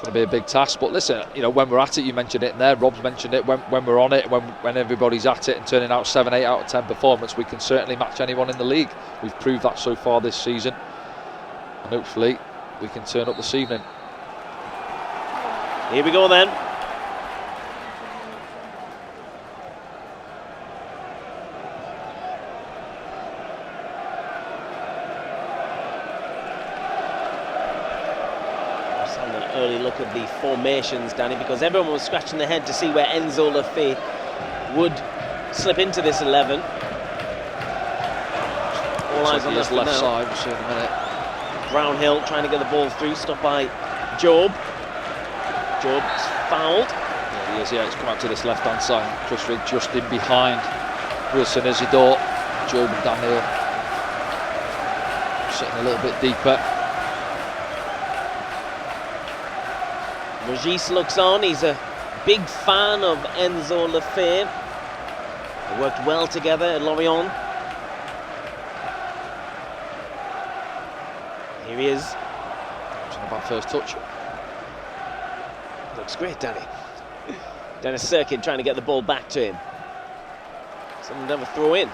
going to be a big task. But listen, you know, when we're at it, you mentioned it in there, Rob's mentioned it, when we're on it, when everybody's at it and turning out 7, 8 out of 10 performance, we can certainly match anyone in the league. We've proved that so far this season, and hopefully we can turn up this evening. Here we go then. Early look at the formations, Danny, because everyone was scratching their head to see where Enzo Lefebvre would slip into this 11. All eyes on this left now. side, we'll see in a minute. Brownhill trying to get the ball through, stopped by Job. Job's fouled. Yeah, he is, yeah, he's come out to this left-hand side, just in behind Wilson Isidore, Job and Daniel. Sitting a little bit deeper. Regis looks on, he's a big fan of Enzo Lefebvre. They worked well together at Lorient. Here he is. About first touch. Looks great, Danny. Dennis Serkin trying to get the ball back to him. Someone never throw in.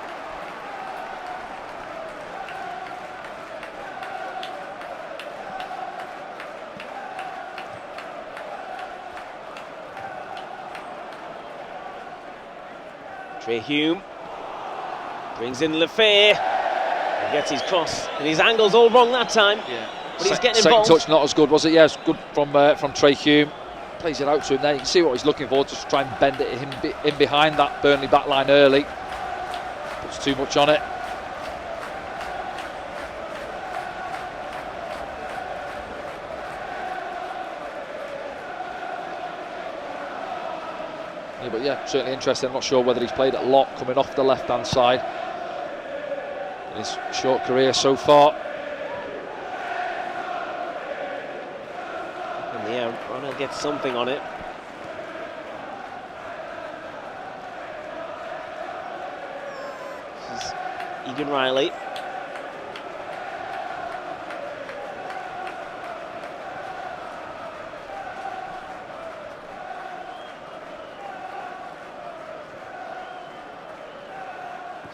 Trey Hume brings in Lefebvre. He gets his cross and his angle's all wrong that time. Yeah. But he's getting involved. Second touch not as good, was it? Yeah, it's good from Trey Hume. Plays it out to him there. You can see what he's looking for. Just try and bend it in behind that Burnley back line early. Puts too much on it. Yeah, but yeah, certainly interesting. I'm not sure whether he's played a lot coming off the left-hand side in his short career so far. Ronald gets something on it. This is Egan Riley.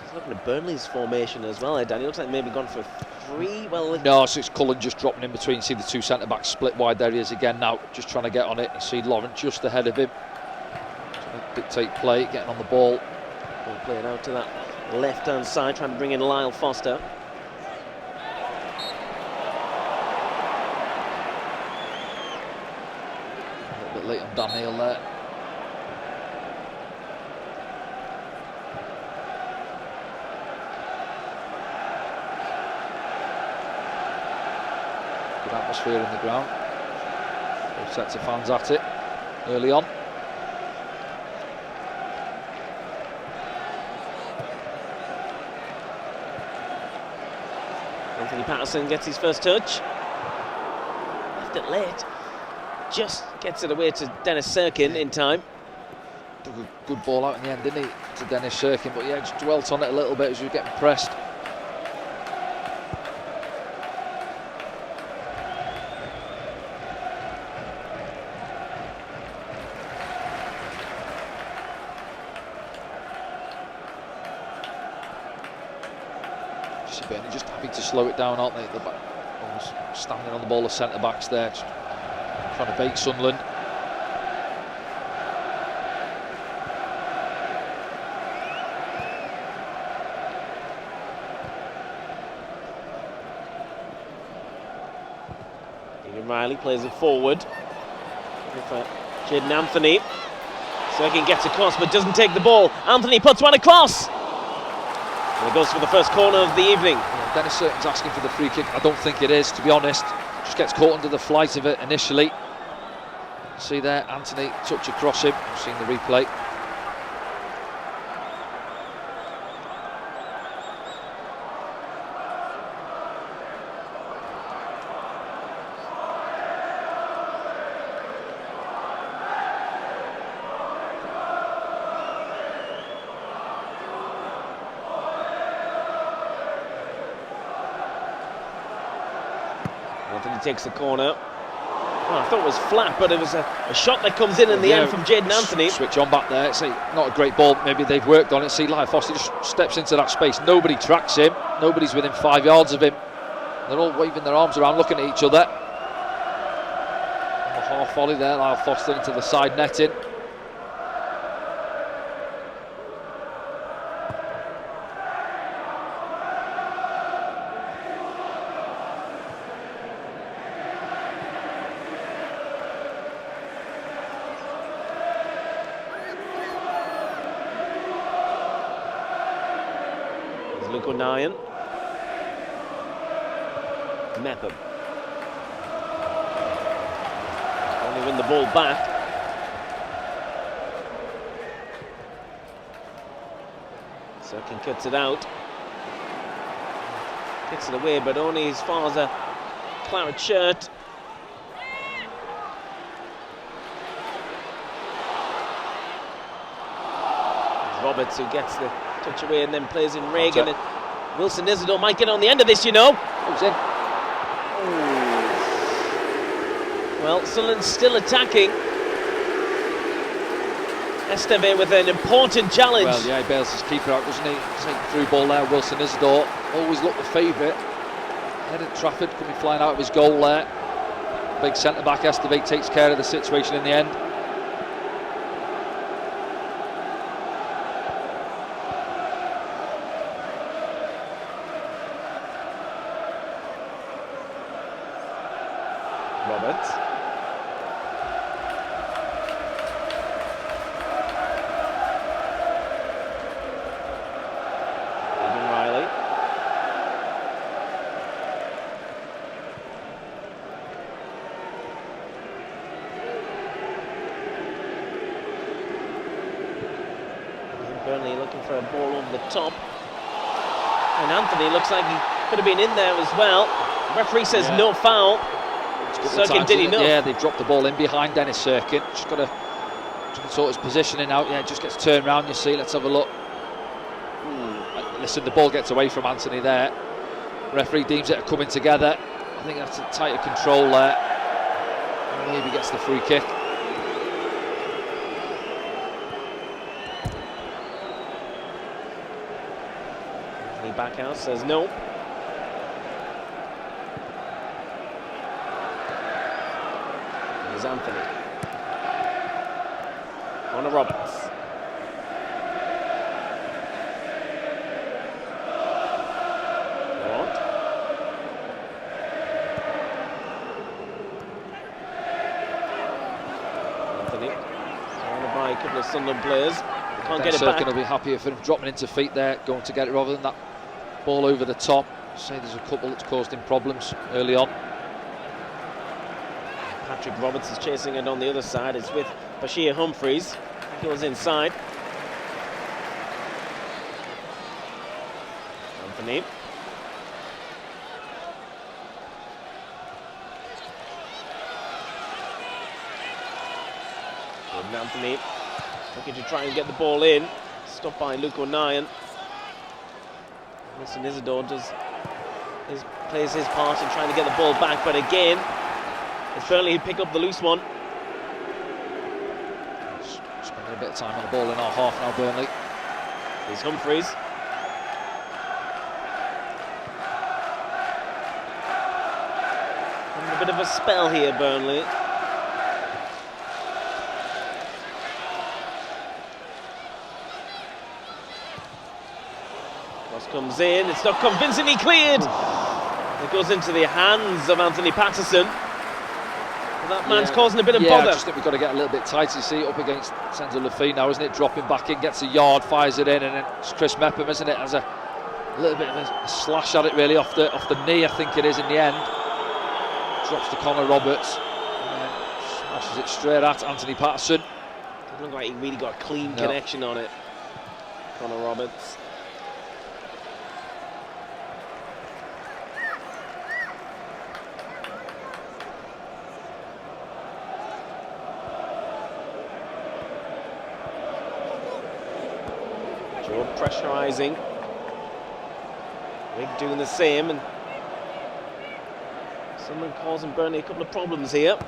Just looking at Burnley's formation as well, Danny. Looks like maybe gone for 3. Well, no, so it's Cullen just dropping in between. See the two centre-backs split wide. There he is again now, just trying to get on it. You see Lauren just ahead of him, trying to dictate play, getting on the ball. Ball playing out to that left-hand side, trying to bring in Lyle Foster. A little bit late on Daniel there. Atmosphere in the ground. Both sets of fans at it early on. Anthony Patterson gets his first touch. Left it late. Just gets it away to Dennis Serkin in time. Took a good ball out in the end, didn't he, to Dennis Serkin? But yeah, just dwelt on it a little bit as he was getting pressed. Just happy to slow it down, aren't they? The back, standing on the ball, the centre backs there, just trying to bait Sunderland. Egan Riley plays it forward. Jaden Anthony. Serkin gets across but doesn't take the ball. Anthony puts one across. And it goes for the first corner of the evening. Yeah, Dennis Serkin's asking for the free kick. I don't think it is, to be honest. Just gets caught under the flight of it initially. See there, Anthony touch across him. I've seen the replay. Anthony takes the corner. Well, I thought it was flat, but it was a shot that comes in the end from Jayden Anthony. Switch on back there. It's not a great ball. Maybe they've worked on it. See, Lyle Foster just steps into that space. Nobody tracks him. Nobody's within 5 yards of him. They're all waving their arms around, looking at each other. And the half volley there, Lyle Foster into the side netting. Nyan. Mepham. Only win the ball back. Sirkin cuts it out. Kicks it away, but only as far as a claret shirt. It's Roberts who gets the touch away and then plays in Reagan. And Wilson Isidore might get on the end of this, you know. Who's in? Well, Sunderland's still attacking. Esteve with an important challenge. Well, yeah, he bails his keeper out, doesn't he? Take the through ball there. Wilson Isidore always looked the favourite. Head at Trafford, coming flying out of his goal there. Big centre back Esteve takes care of the situation in the end. Roberts. Even Riley. And Burnley looking for a ball over the top. And Anthony looks like he could have been in there as well. Referee says no foul. Sirkin did enough. Yeah, they dropped the ball in behind Dennis Sirkin. Just got to sort his positioning out. Yeah, just gets turned round. You see, let's have a look. Listen, the ball gets away from Anthony there. Referee deems it coming together. I think that's a tighter control there. Maybe gets the free kick. Anthony back out, says no. Anthony. On to Roberts. What? Anthony. Surrounded by a couple of Sunderland players. They can't get it back. Sirkin will be happier for him dropping into feet there, going to get it rather than that ball over the top. Say there's a couple that's caused him problems early on. Patrick Roberts is chasing it on the other side. It's with Bashir Humphreys. He goes inside. Anthony. Jordan Anthony looking to try and get the ball in. Stopped by Luke O'Nien. Wilson Isidore plays his part in trying to get the ball back, but again, it's Burnley who pick up the loose one. Spending a bit of time on the ball in our half now, Burnley. Here's Humphreys. Having a bit of a spell here, Burnley. Cross comes in, it's not convincingly cleared. It goes into the hands of Anthony Patterson. That man's causing a bit of bother. I just think we've got to get a little bit tight. You see, up against Senzo Lafay now, isn't it? Dropping back in, gets a yard, fires it in, and then it's Chris Mepham, isn't it? Has a little bit of a slash at it, really, off the knee, I think it is in the end. Drops to Connor Roberts, and then smashes it straight at Anthony Patterson. Doesn't look like he really got a clean connection on it. Connor Roberts. Pressurising. Wig doing the same, and Sunderland causing Burnley a couple of problems here.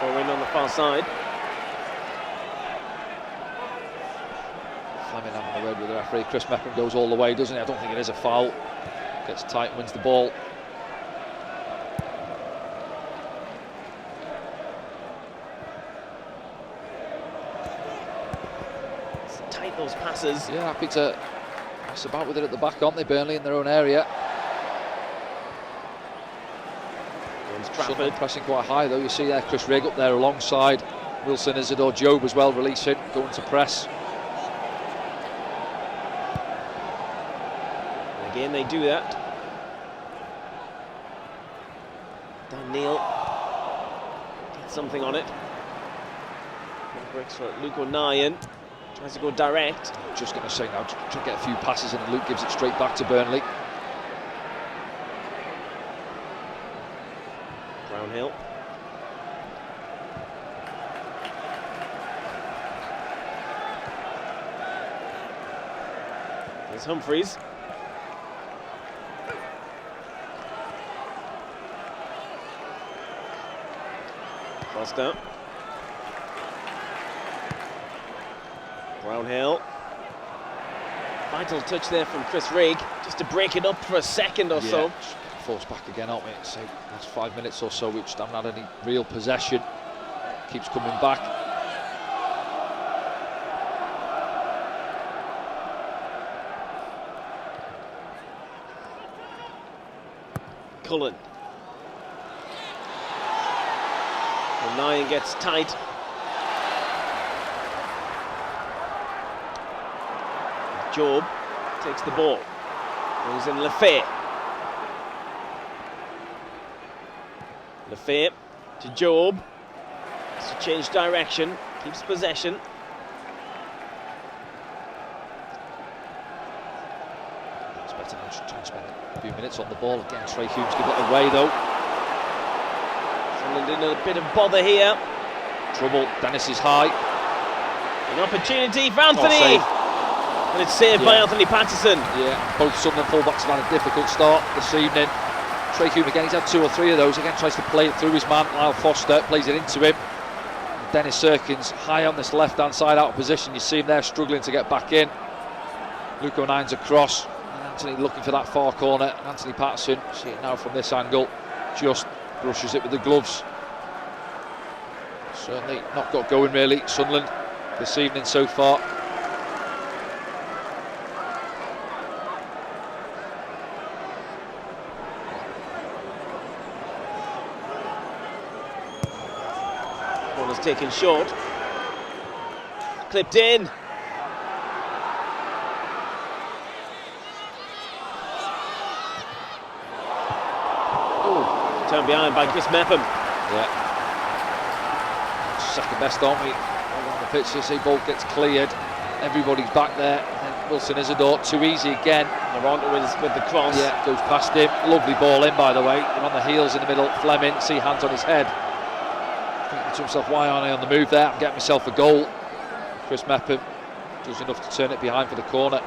Throw in on the far side. Fleming having the word with the referee. Chris Mepham goes all the way, doesn't he? I don't think it is a foul. Gets tight, wins the ball. It's tight, those passes. Yeah, happy to mess about with it at the back, aren't they, Burnley, in their own area? Sunderland pressing quite high, though. You see there Chris Rigg up there alongside Wilson Isidore. Job as well, releasing, going to press. And again, they do that. Dan Neil gets something on it. Breaks for Luke O'Nien. Tries to go direct. Just going to say now, try to get a few passes in, and Luke gives it straight back to Burnley. Brownhill. There's Humphreys. Foster. Brownhill. Vital touch there from Chris Rigg, just to break it up for a second or so. Force back again, aren't we? So last 5 minutes or so, we just haven't had any real possession. Keeps coming back. Cullen. O'Nien gets tight. Job takes the ball. Brings in Lefay. Lefay to Job. Has to change direction. Keeps possession. It's better now to try and spend a few minutes on the ball. Again, Trey Humes give it away though. Sunderland in a bit of bother here. Trouble. Dennis is high. An opportunity for Anthony. And it's saved by Anthony Patterson. Yeah, both Sunderland fullbacks have had a difficult start this evening. Trey Hume again, he's had 2 or 3 of those. Again, tries to play it through his man. Lyle Foster plays it into him. Dennis Serkins high on this left-hand side out of position. You see him there struggling to get back in. Luke O'Nien's across. And Anthony looking for that far corner. And Anthony Patterson, see it now from this angle, just brushes it with the gloves. Certainly not got going really, Sunderland, this evening so far. Taken short, clipped in. Oh, turned behind by Chris Mepham. Yeah, second best, aren't we? On the pitch, you see ball gets cleared. Everybody's back there. And then Wilson Isidore, too easy again. Naronta with the cross. Yeah, goes past him. Lovely ball in, by the way. And on the heels in the middle, Fleming. See hands on his head. Thinking to himself, why aren't I on the move there? I'm getting myself a goal. Chris Mepham does enough to turn it behind for the corner.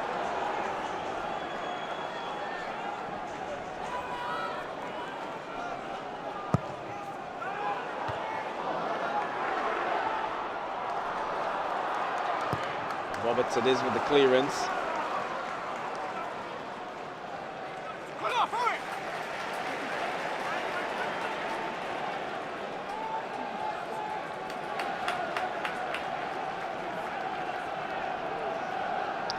Roberts it is with the clearance.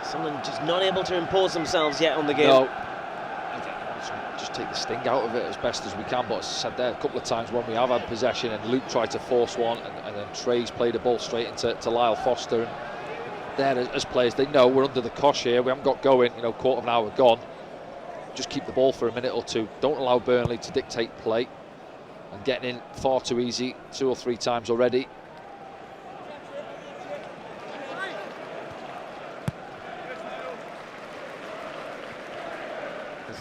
Sunderland just not able to impose themselves yet on the game. No. Just take the sting out of it as best as we can, but as I said there a couple of times when we have had possession and Luke tried to force one and then Trey's played a ball straight into Lyle Foster, and there as players they know we're under the cosh here, we haven't got going, quarter of an hour gone, just keep the ball for a minute or two, don't allow Burnley to dictate play, and getting in far too easy 2 or 3 times already.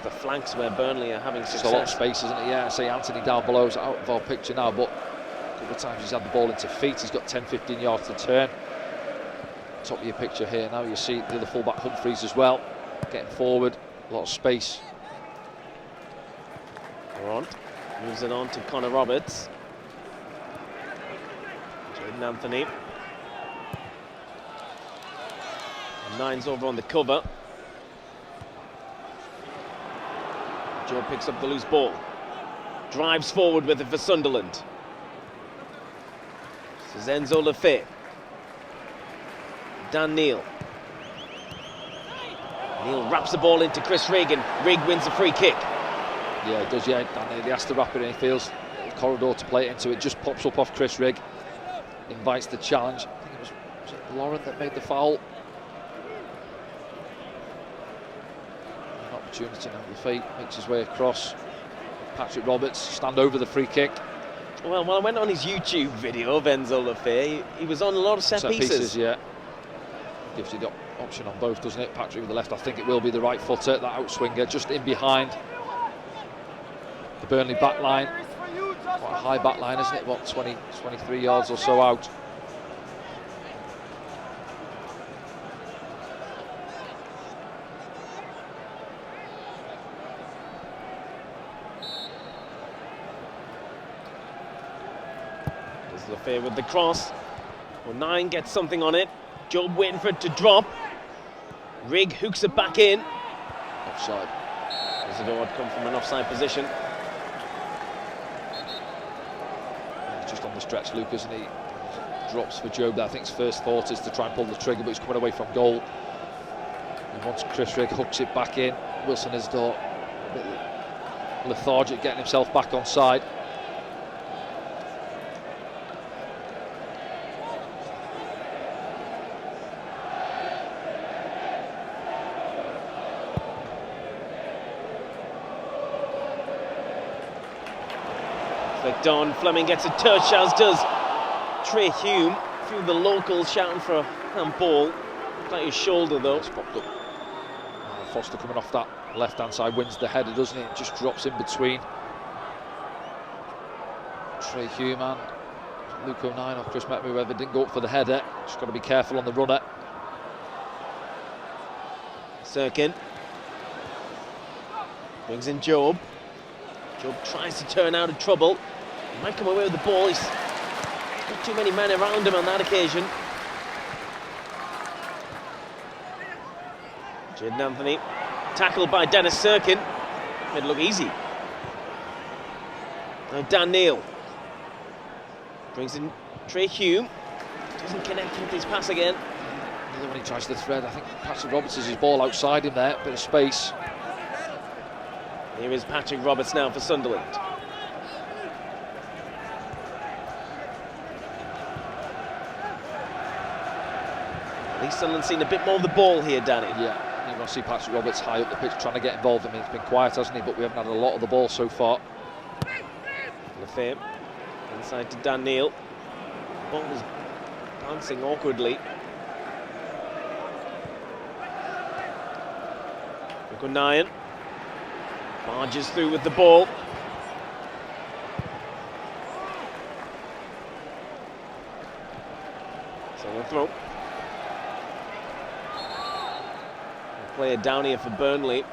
The flanks where Burnley are having success. There's a lot of space, isn't it? Yeah, I say Anthony down below is out of our picture now, but a couple of times he's had the ball into feet. He's got 10-15 yards to turn. Top of your picture here now, you see the other fullback Humphreys as well, getting forward, a lot of space. Laurent moves it on to Connor Roberts. Jaden Anthony. Nine's over on the cover. Joe picks up the loose ball. Drives forward with it for Sunderland. This is Enzo Lefebvre. Dan Neil. Neil wraps the ball into Chris Rigg, and Rigg wins the free kick. Yeah, it does, yeah. Dan Neil, he has to wrap it in. He feels the corridor to play it into. It just pops up off Chris Rigg. Invites the challenge. I think was it Lauren that made the foul? An opportunity now. Lefebvre makes his way across. Patrick Roberts stand over the free kick. Well, when I went on his YouTube video of Enzo Lefebvre, he was on a lot of set pieces. Yeah. Gives you the option on both, doesn't it? Patrick with the left, I think it will be the right footer, that outswinger, just in behind the Burnley back line. Quite a high back line, isn't it? What, 23 yards or so out. There's Lefebvre with the cross. Well, 9 gets something on it. Job waiting for it to drop. Rigg hooks it back in. Offside. Isidore had come from an offside position. He's just on the stretch, Luke, isn't he? Drops for Job. I think his first thought is to try and pull the trigger, but he's coming away from goal. And once Chris Rigg hooks it back in, Wilson Isidore a bit lethargic, getting himself back on side. Flicked on, Fleming gets a touch, as does Trey Hume. A few of the locals shouting for a handball. Looked like his shoulder though. It's popped up. Foster coming off that left-hand side wins the header, doesn't he? It just drops in between Trey Hume and Luke O'Nien or Chris Metman, whoever didn't go up for the header. Just got to be careful on the runner. Sirkin brings in Job. Job tries to turn out of trouble. He might come away with the ball. He's got too many men around him on that occasion. Jaden Anthony tackled by Dennis Sirkin. Made it look easy. Now Dan Neil brings in Trey Hume. Doesn't connect with his pass again. Another one he tries to thread. I think Patrick Roberts is his ball outside him there. Bit of space. Here is Patrick Roberts now for Sunderland. At least Sunderland's seen a bit more of the ball here, Danny. Yeah, you want to see Patrick Roberts high up the pitch trying to get involved. I mean, it's been quiet, hasn't he? But we haven't had a lot of the ball so far. Lefebvre inside to Dan Neil. The ball was bouncing awkwardly. O'Nien barges through with the ball. So the throw. Player down here for Burnley.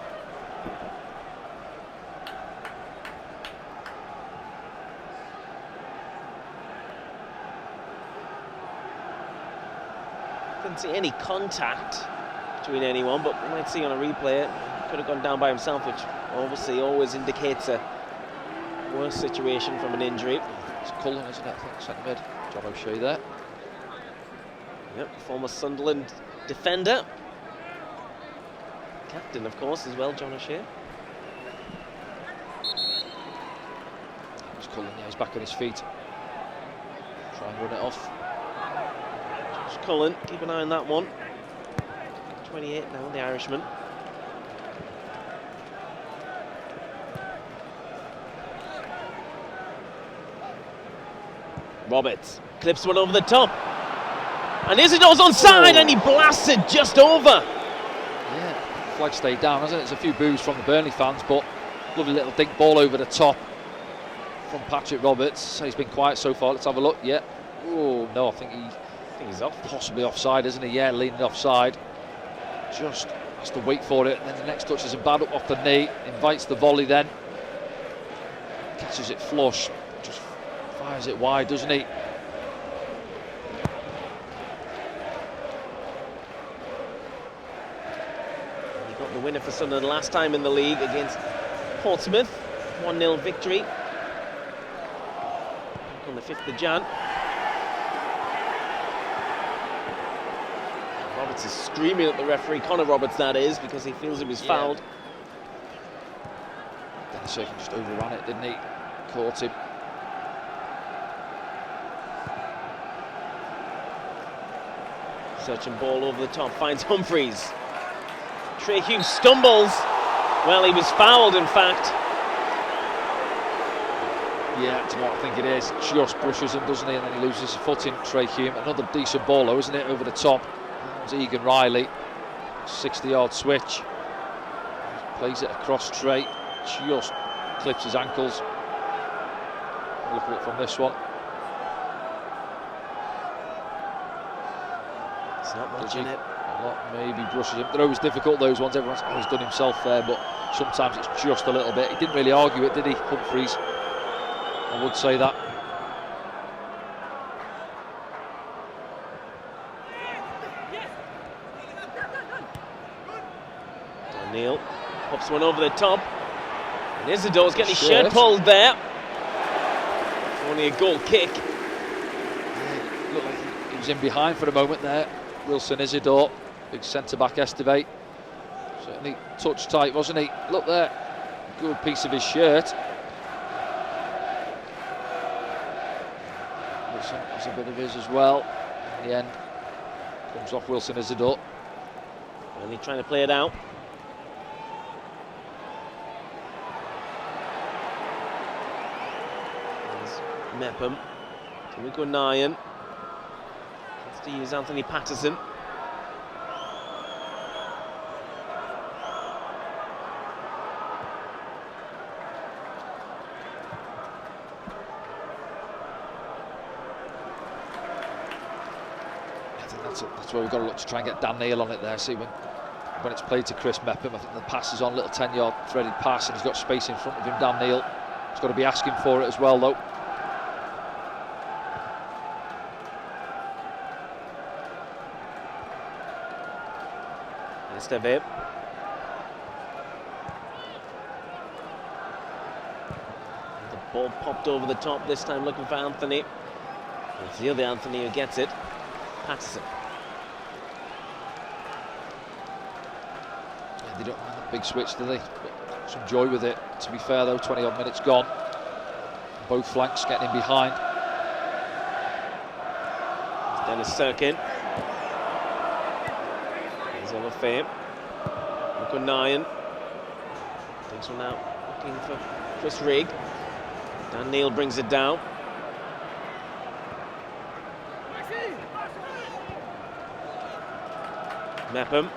Didn't see any contact between anyone, but we might see on a replay it. Could have gone down by himself, which obviously always indicates a worse situation from an injury. It's Cullen, isn't it? I think centre mid. John O'Shea there. Yep, former Sunderland defender. Captain, of course, as well, John O'Shea. It's Cullen, yeah, he's back on his feet. Try and run it off. Josh Cullen, keep an eye on that one. 28 now, the Irishman. Roberts clips one over the top. And Isidore's onside, and he blasts it just over. Yeah, flag stayed down, hasn't it? There's a few boos from the Burnley fans, but lovely little dink ball over the top from Patrick Roberts. So he's been quiet so far. Let's have a look. Yeah. Oh no, I think he's off. Possibly offside, isn't he? Yeah, leaning offside. Just has to wait for it. And then the next touch is a bad up off the knee. Invites the volley then. Catches it flush. Just fires it wide, doesn't he? winner for Sunderland last time in the league against Portsmouth. 1-0 victory on the 5th of Jan. Roberts is screaming at the referee, Connor Roberts that is, because he feels he was fouled. Dennis Cirkin just overran it, didn't he? Caught him. Searching ball over the top, finds Humphreys. Trey Hughes stumbles. Well, he was fouled, in fact. Yeah, that's what I think it is. Just brushes him, doesn't he? And then he loses his footing. Trey Hughes, another decent ball, though, isn't it? Over the top. That was Egan Riley. 60-yard switch. Plays it across Trey. Just clips his ankles. Look at it from this one. It's not much in it. A lot, maybe brushes him. They're always difficult, those ones. Everyone's always done himself there, but sometimes it's just a little bit. He didn't really argue it, did he, Humphreys? I would say that. O'Neill pops one over the top. And Isidore's getting his shirt pulled there. Only a goal kick. Yeah, looked like he was in behind for a moment there. Wilson Isidore, big centre-back Estevez. Certainly touch tight, wasn't he? Look there, good piece of his shirt. Wilson has a bit of his as well. In the end, comes off Wilson Isidore. Really trying to play it out. There's Mepham. Tamiko Nyan. Has to use Anthony Patterson. That's where we've got to look to try and get Dan Neil on it there. See when it's played to Chris Mepham, I think the pass is on, little 10-yard threaded pass, and he's got space in front of him. Dan Neil, he's got to be asking for it as well, though. Estevez. The ball popped over the top, this time looking for Anthony. It's the other Anthony who gets it. Patterson. Yeah, they don't mind that big switch, do they? But some joy with it. To be fair, though, 20-odd minutes gone. Both flanks getting in behind. It's Dennis Cirkin. He's on the fame. Look at Nyan. Takes one out, looking for Chris Rigg. Dan Neil brings it down. Mepham.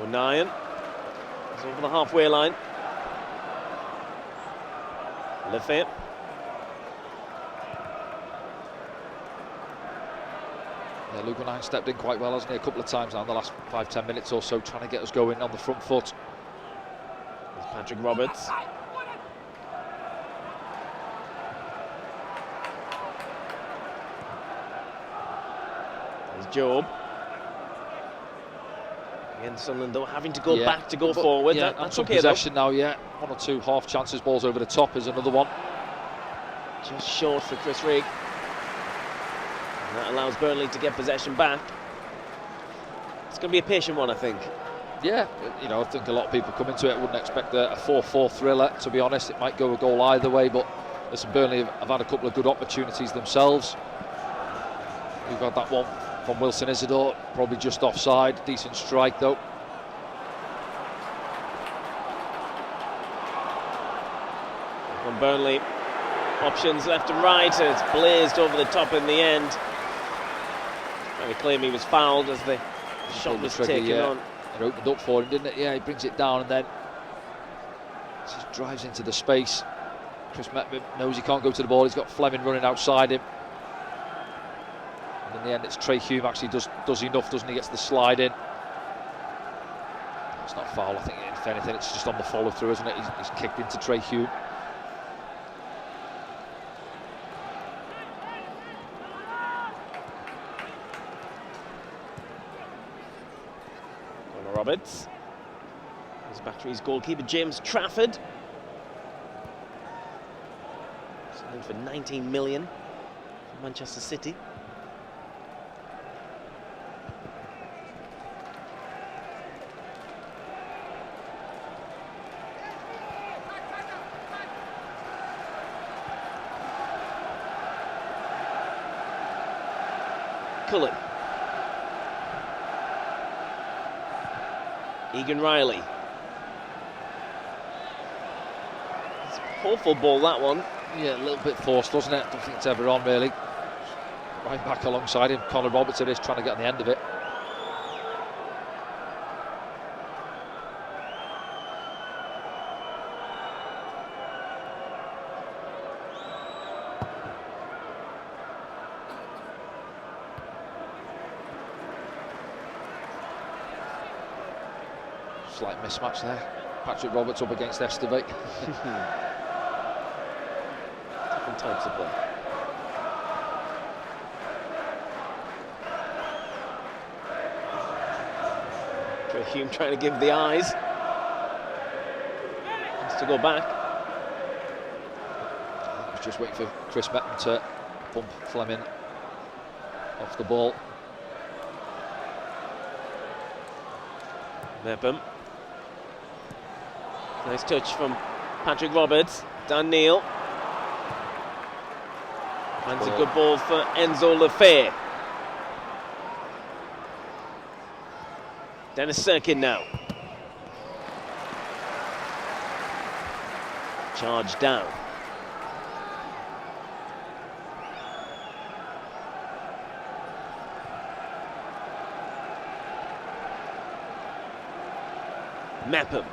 O'Nien. He's over the halfway line. Lefebvre. Yeah, Luke O'Nien stepped in quite well, hasn't he? A couple of times now in the last 5-10 minutes or so, trying to get us going on the front foot. There's Patrick Roberts. Job. Again, Sunderland though having to go back to go forward. Yeah, that's some okay possession though. now. Yeah, one or two half chances, balls over the top is another one. Just short for Chris Rigg. And that allows Burnley to get possession back. It's going to be a patient one, I think. Yeah, you know, I think a lot of people come into it wouldn't expect a 4-4 thriller. To be honest, it might go a goal either way. But listen, Burnley have had a couple of good opportunities themselves. We've had that one from Wilson Isidore, probably just offside. Decent strike though. From Burnley, options left and right, and it's blazed over the top in the end. Trying to claim he was fouled as the shot was taken on. It opened up for him, didn't it? Yeah, he brings it down and then just drives into the space. Chris Mepham knows he can't go to the ball. He's got Fleming running outside him. In the end, it's Trey Hughes actually does enough, doesn't he? Gets the slide in. It's not foul, I think. If anything, it's just on the follow through, isn't it? He's kicked into Trey Hughes. Roberts. His Battery's goalkeeper James Trafford. Signed for 19 million from Manchester City. Cullen. Egan Riley. It's an awful ball, that one. Yeah, a little bit forced, wasn't it? I don't think it's ever on, really. Right back alongside him. Connor Roberts is trying to get on the end of it. Slight mismatch there. Patrick Roberts up against Estevez. Different types of play. Hume trying to give the eyes. Has to go back. I was just waiting for Chris Mepham to bump Fleming off the ball. Mepham. Nice touch from Patrick Roberts. Dan Neil. Finds a good ball for Enzo Lefebvre. Dennis Serkin now. Charge down. Mepham.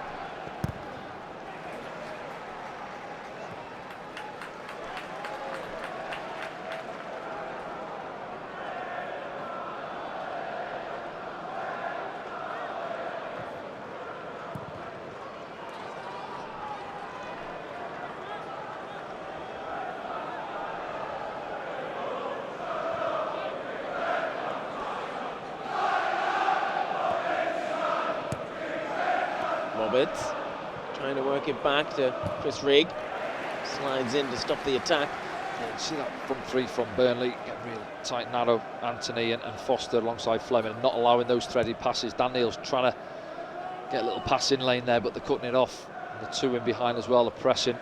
Roberts trying to work it back to Chris Rigg. Slides in to stop the attack. Yeah, you see that front three from Burnley, getting real tight, narrow. Anthony and Foster alongside Fleming, not allowing those threaded passes. Dan Neil's trying to get a little pass in lane there, but they're cutting it off. And the two in behind as well are pressing.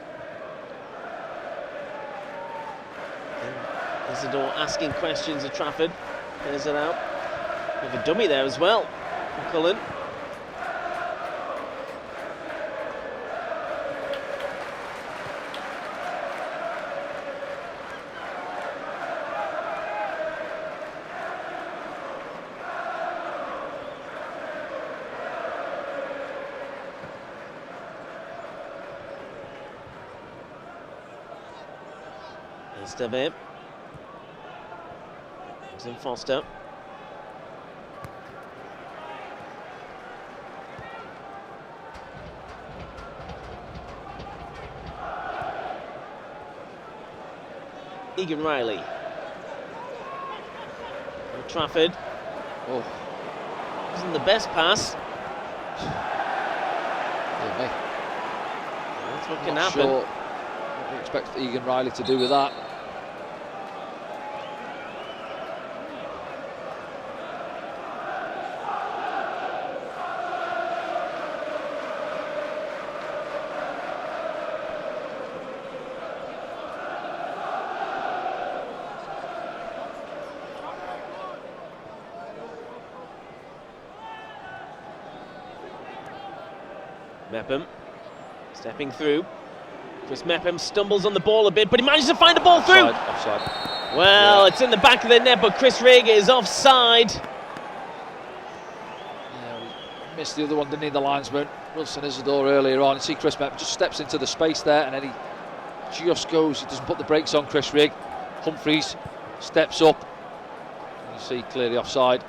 Isidore asking questions of Trafford. There's it out. We have a dummy there as well from Cullen. Estevez. It's in Foster. Egan Riley. And Trafford. Oh, Wasn't the best pass. yeah, me. That's what I'm can not happen. sure what you expect Egan Riley to do with that. Mepham stepping through. Chris Mepham stumbles on the ball a bit, but he manages to find the ball through. Offside. Well, Yeah. it's in the back of the net, but Chris Rigg is offside. Yeah, we missed the other one, didn't he, the linesman. Wilson Isidore earlier on. You see Chris Mepham just steps into the space there, and then he just goes, he doesn't put the brakes on Chris Rigg. Humphreys steps up. And you see clearly offside.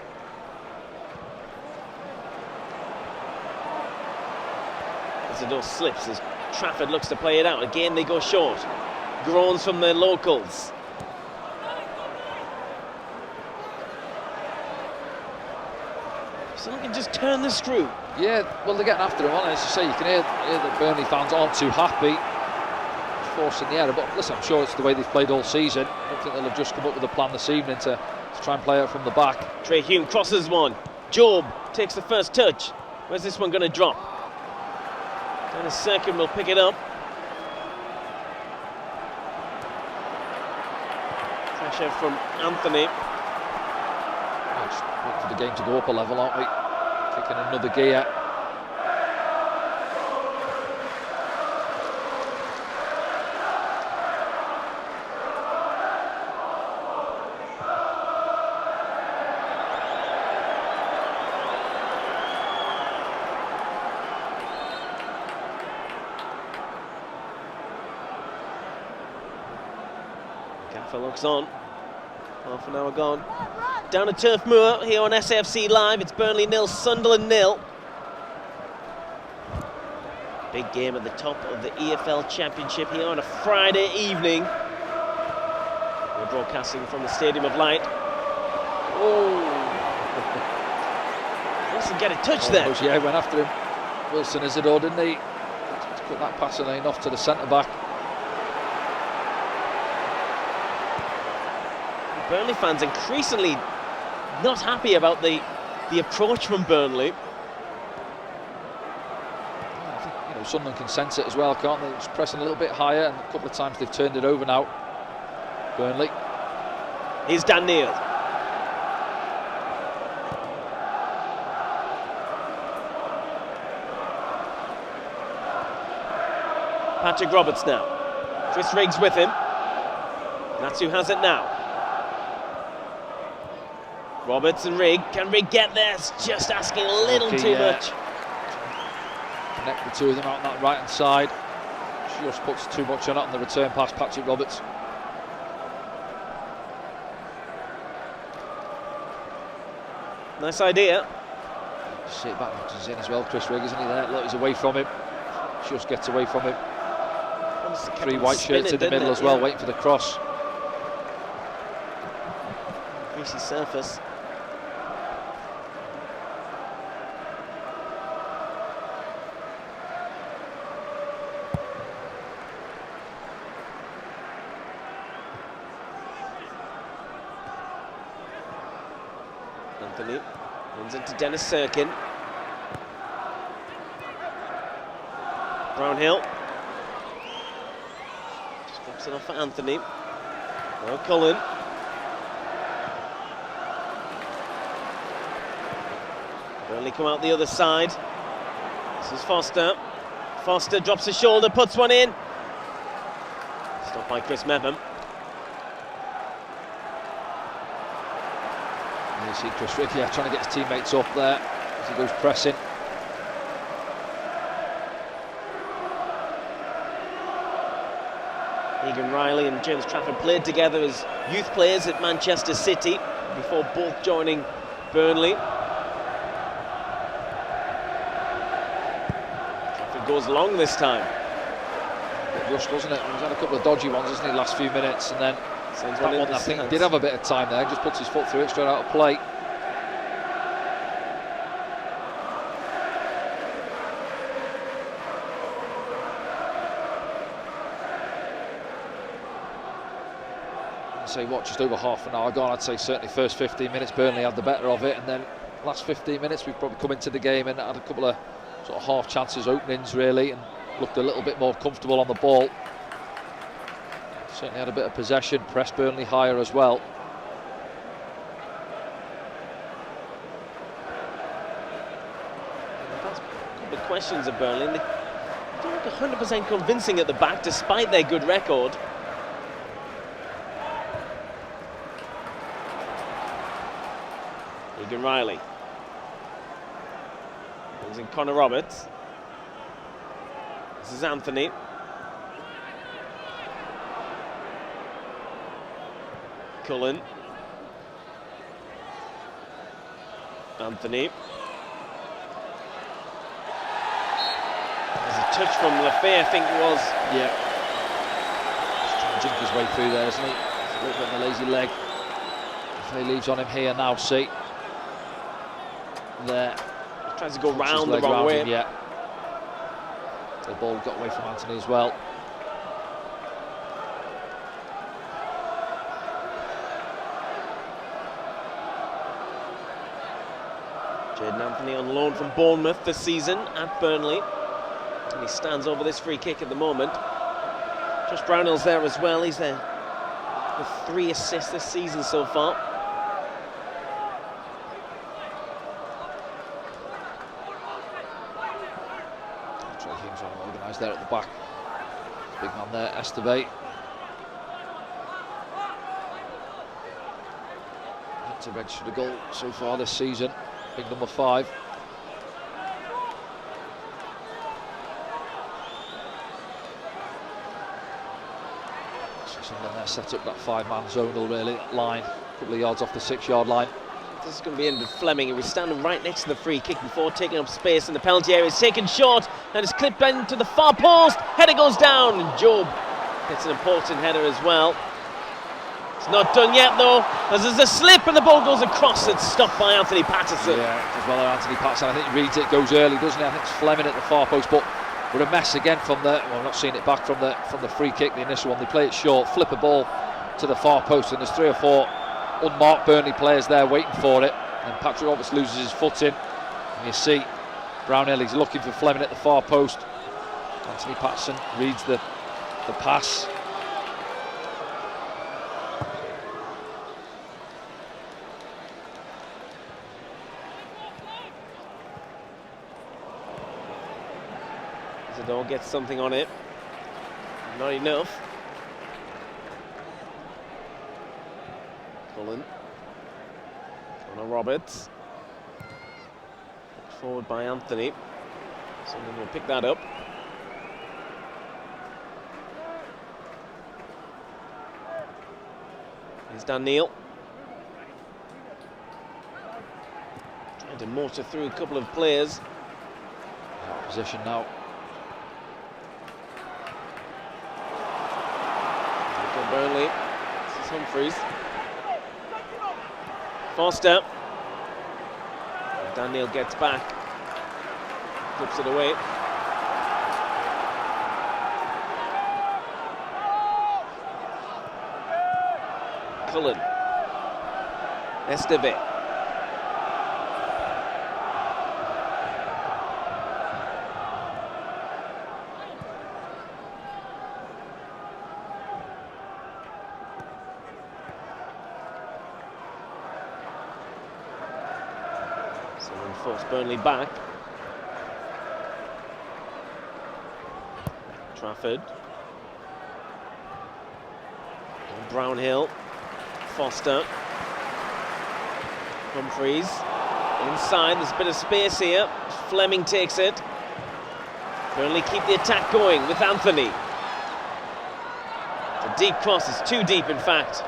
Isidore slips as Trafford looks to play it out. Again, they go short. Groans from the locals. Someone can just turn the screw. Yeah, well, they're getting after him, aren't they? As you say, you can hear that Burnley fans aren't too happy. Forcing the error, but listen, I'm sure it's the way they've played all season. I don't think they'll have just come up with a plan this evening to try and play out from the back. Trey Hume crosses one. Job takes the first touch. Where's this one going to drop? Dennis Serkin will pick it up. Pressure from Anthony. Just wait for the game to go up a level, aren't we? Kicking another gear. Gaffer looks on. Half an hour gone. Down at Turf Moor here on SAFC Live. It's Burnley 0, Sunderland 0. Big game at the top of the EFL Championship here on a Friday evening. We're broadcasting from the Stadium of Light. Oh! Wilson get a touch there. Yeah, went after him. Wilson Isidore, didn't he? Just cut that passing lane off to the centre back. Burnley fans increasingly not happy about the approach from Burnley. I think, you know, Sunderland can sense it as well, can't they? Just pressing a little bit higher, and a couple of times they've turned it over now. Burnley. Here's Dan Neil. Patrick Roberts now. Chris Riggs with him. That's who has it now. Roberts and Rigg. Can Rigg get there? It's just asking a little too much. Connect the two of them out on that right hand side. Just puts too much on it on the return pass, Patrick Roberts. Nice idea. Sit back, he's in as well, Chris Rigg, isn't he there? Look, he's away from him. Just gets away from him. Three white shirts in the middle as well, waiting for the cross. Greasy surface. Anthony runs into Dennis Serkin. Brownhill. Just drops it off for Anthony. No, Cullen. Burnley come out the other side. This is Foster. Foster drops his shoulder, puts one in. Stopped by Chris Mepham. You see Chris Rigg, yeah, trying to get his teammates up there as he goes pressing. Egan Riley and James Trafford played together as youth players at Manchester City before both joining Burnley. Trafford goes long this time. Bit rushed, wasn't it? He's had a couple of dodgy ones, hasn't he, last few minutes, and then Sends that one I think did have a bit of time there, just puts his foot through it straight out of play. I'd say what, just over half an hour gone. I'd say certainly first 15 minutes Burnley had the better of it, and then last 15 minutes we've probably come into the game and had a couple of sort of half chances, openings really, and looked a little bit more comfortable on the ball. Certainly had a bit of possession, pressed Burnley higher as well. That's a couple of questions of Burnley. They don't look 100% convincing at the back despite their good record. Egan Riley. Brings in Connor Roberts. This is Anthony. Cullen. Anthony. There's a touch from Lafay, I think it was. Yeah. Just trying to jink his way through there, isn't he? It's a little bit of a lazy leg. Lafay leaves on him here now, see. There. Tries to go round the wrong way. Yeah. The ball got away from Anthony as well. Jayden Anthony on loan from Bournemouth this season at Burnley. And he stands over this free kick at the moment. Josh Brownhill's there as well. He's there with 3 assists this season so far. Organised there at the back. Big man there, Esteve. To register a goal so far this season. Big number 5. So Sunderland there set up that 5-man zonal really line, a couple of yards off the 6-yard line. This is going to be in with Fleming. He was standing right next to the free kick before taking up space in the penalty area. It's taken short and it's clipped into the far post. Header goes down and Job gets an important header as well. It's not done yet though, as there's a slip and the ball goes across. It's stopped by Anthony Patterson. Yeah, as well as Anthony Patterson. I think he reads it, goes early, doesn't he? I think it's Fleming at the far post, but we're a mess again from the. Well, I'm not seeing it back from the free kick, the initial one. They play it short, flip a ball to the far post, and there's 3 or 4 unmarked Burnley players there waiting for it. And Patrick Roberts loses his footing. And you see Brownhill, he's looking for Fleming at the far post. Anthony Patterson reads the pass. Isidore gets something on it. Not enough. Cullen. Connor Roberts. Forward by Anthony. Someone will pick that up. Here's Dan Neil. Trying to motor through a couple of players. Out of position now. Burnley. This is Humphreys. Foster. Daniel gets back. Flips it away. Cullen. Esteve. Someone forced Burnley back. Trafford. And Brownhill. Foster. Humphreys. Inside, there's a bit of space here. Fleming takes it. Burnley keep the attack going with Anthony. The deep cross is too deep, in fact.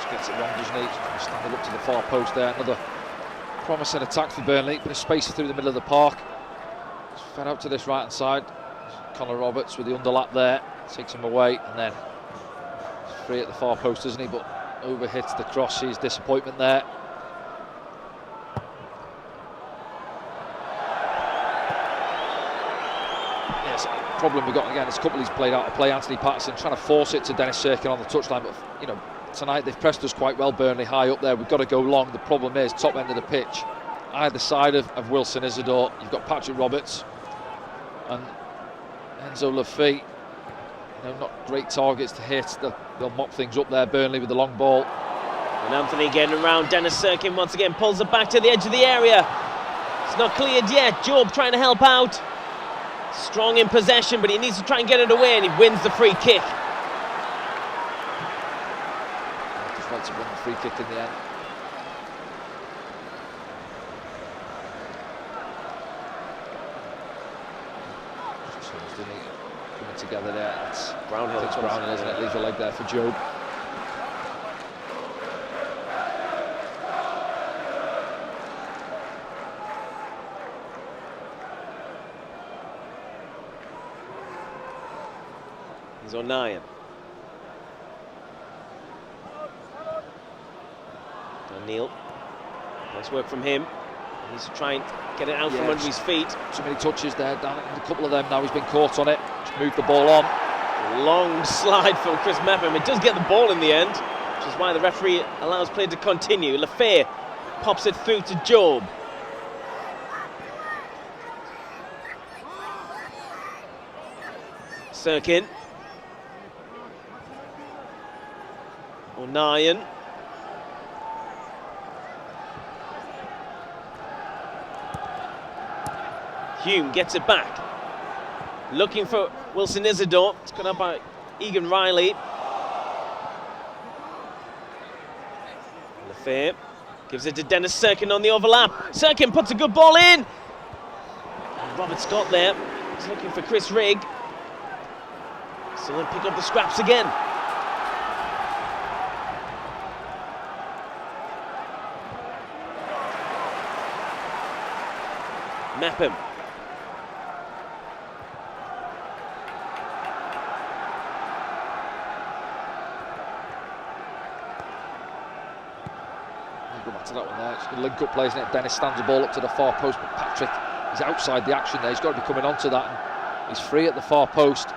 Gets it wrong, doesn't he? Standing up to the far post there. Another promising attack for Burnley. Bit of space through the middle of the park. It's fed out to this right hand side. Connor Roberts with the underlap there. Takes him away and then he's free at the far post, isn't he? But over hits the cross. Sees disappointment there. Yes, the problem we've got again is a couple he's played out of play. Anthony Patterson trying to force it to Dennis Sirkin on the touchline, but you know, tonight they've pressed us quite well, Burnley, high up there. We've got to go long. The problem is top end of the pitch, either side of Wilson Isidore. You've got Patrick Roberts and Enzo Lafay. You know, not great targets to hit. They'll mop things up there, Burnley, with the long ball. And Anthony getting around. Dennis Sirkin once again pulls it back to the edge of the area. It's not cleared yet. Job trying to help out. Strong in possession, but he needs to try and get it away, and he wins the free kick. Just wants to win the free kick in the end. Coming together there. It's Brownhill. It's Brownhill, isn't it? Leaves a leg there for Job. He's on 9. Neil. Nice work from him. He's trying to get it out from under his feet. Too many touches there, Dan. A couple of them now. He's been caught on it. Just moved the ball on. Long slide from Chris Mepham. It does get the ball in the end, which is why the referee allows play to continue. Lafay pops it through to Job. Sirkin. O'Nien. Hume gets it back. Looking for Wilson Isidore. It's cut out by Egan Riley. Lafay gives it to Dennis Sirkin on the overlap. Sirkin puts a good ball in. And Robert Scott there. He's looking for Chris Rigg. So they'll pick up the scraps again. Mepham. Go back to that one there. It's going to link up plays, isn't it? Dennis stands the ball up to the far post, but Patrick is outside the action there. He's got to be coming onto that, and he's free at the far post.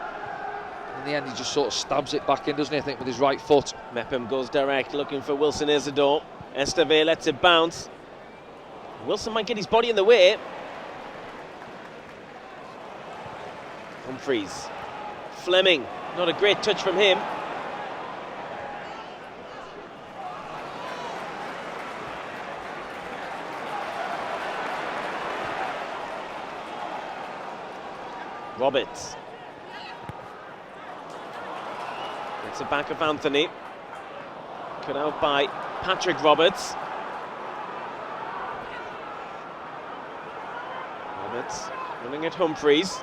In the end, he just sort of stabs it back in, doesn't he? I think with his right foot. Mepham goes direct, looking for Wilson Isidore. Esteve lets it bounce. Wilson might get his body in the way. Humphreys. Fleming. Not a great touch from him. Roberts. It's the back of Anthony. Cut out by Patrick Roberts. Roberts running at Humphreys.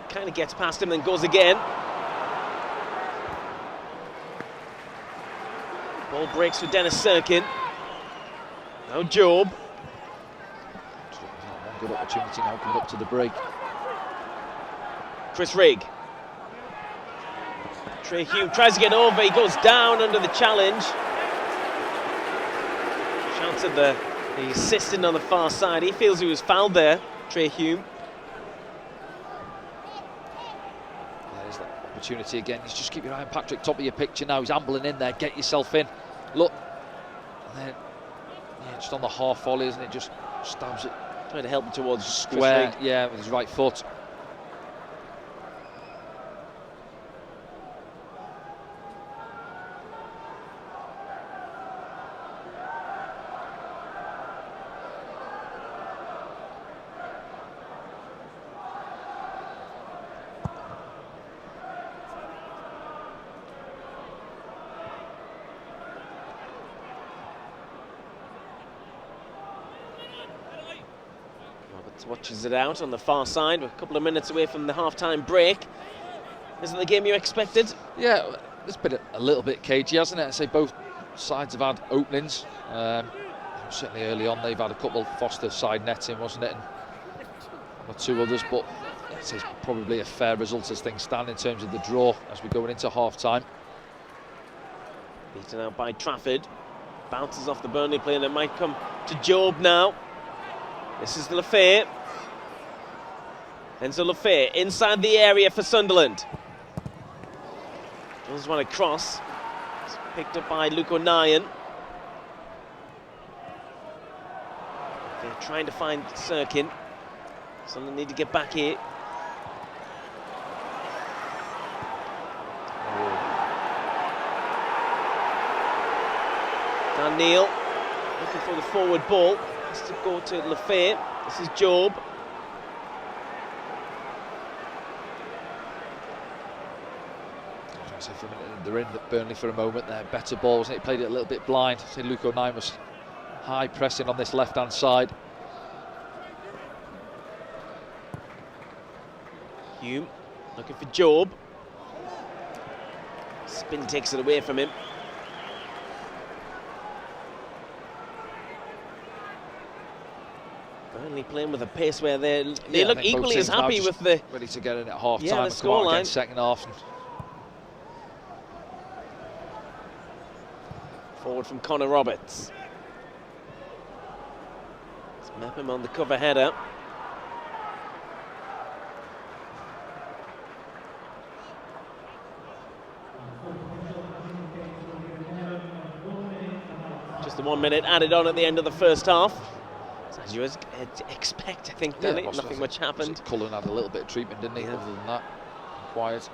Kind of gets past him, then goes again. Ball breaks for Dennis Sirkin. Now Job. Good opportunity now coming up to the break. Chris Rigg. Trey Hume tries to get over, he goes down under the challenge. Shouts at the assistant on the far side. He feels he was fouled there, Trey Hume. There's that opportunity again. You just keep your eye on Patrick, top of your picture now. He's ambling in there, get yourself in. Look. And then, just on the half volley, isn't it? Just stabs it. Trying to help him towards square, yeah, with his right foot. Watches it out on the far side. We're a couple of minutes away from the half-time break. Isn't the game you expected? Yeah, it's been a little bit cagey, hasn't it? I say both sides have had openings. Certainly early on they've had a couple. Foster side netting, wasn't it? And one or two others, but it's probably a fair result as things stand in terms of the draw as we're going into half-time. Beaten out by Trafford. Bounces off the Burnley player and it might come to Job now. This is Lafay. Enzo Lafay inside the area for Sunderland. Does want to cross. It's picked up by Luke O'Nien. They're trying to find Sirkin. Sunderland need to get back here. Dan Neil looking for the forward ball. Has to go to Lafay. This is Job. They're in Burnley for a moment there. Better ball, wasn't it? He played it a little bit blind. I say Luke O'Nien was high pressing on this left-hand side. Hume looking for Job. Spin takes it away from him. Burnley playing with a pace where they look equally as happy with the... Ready to get in at half-time, the scoreline. Second half. Forward from Connor Roberts. Let's map him on the cover header. Just the 1 minute added on at the end of the first half. So as you expect, I think, Danny, nothing much happened. Cullen had a little bit of treatment, didn't he? Yeah. Other than that, quiet.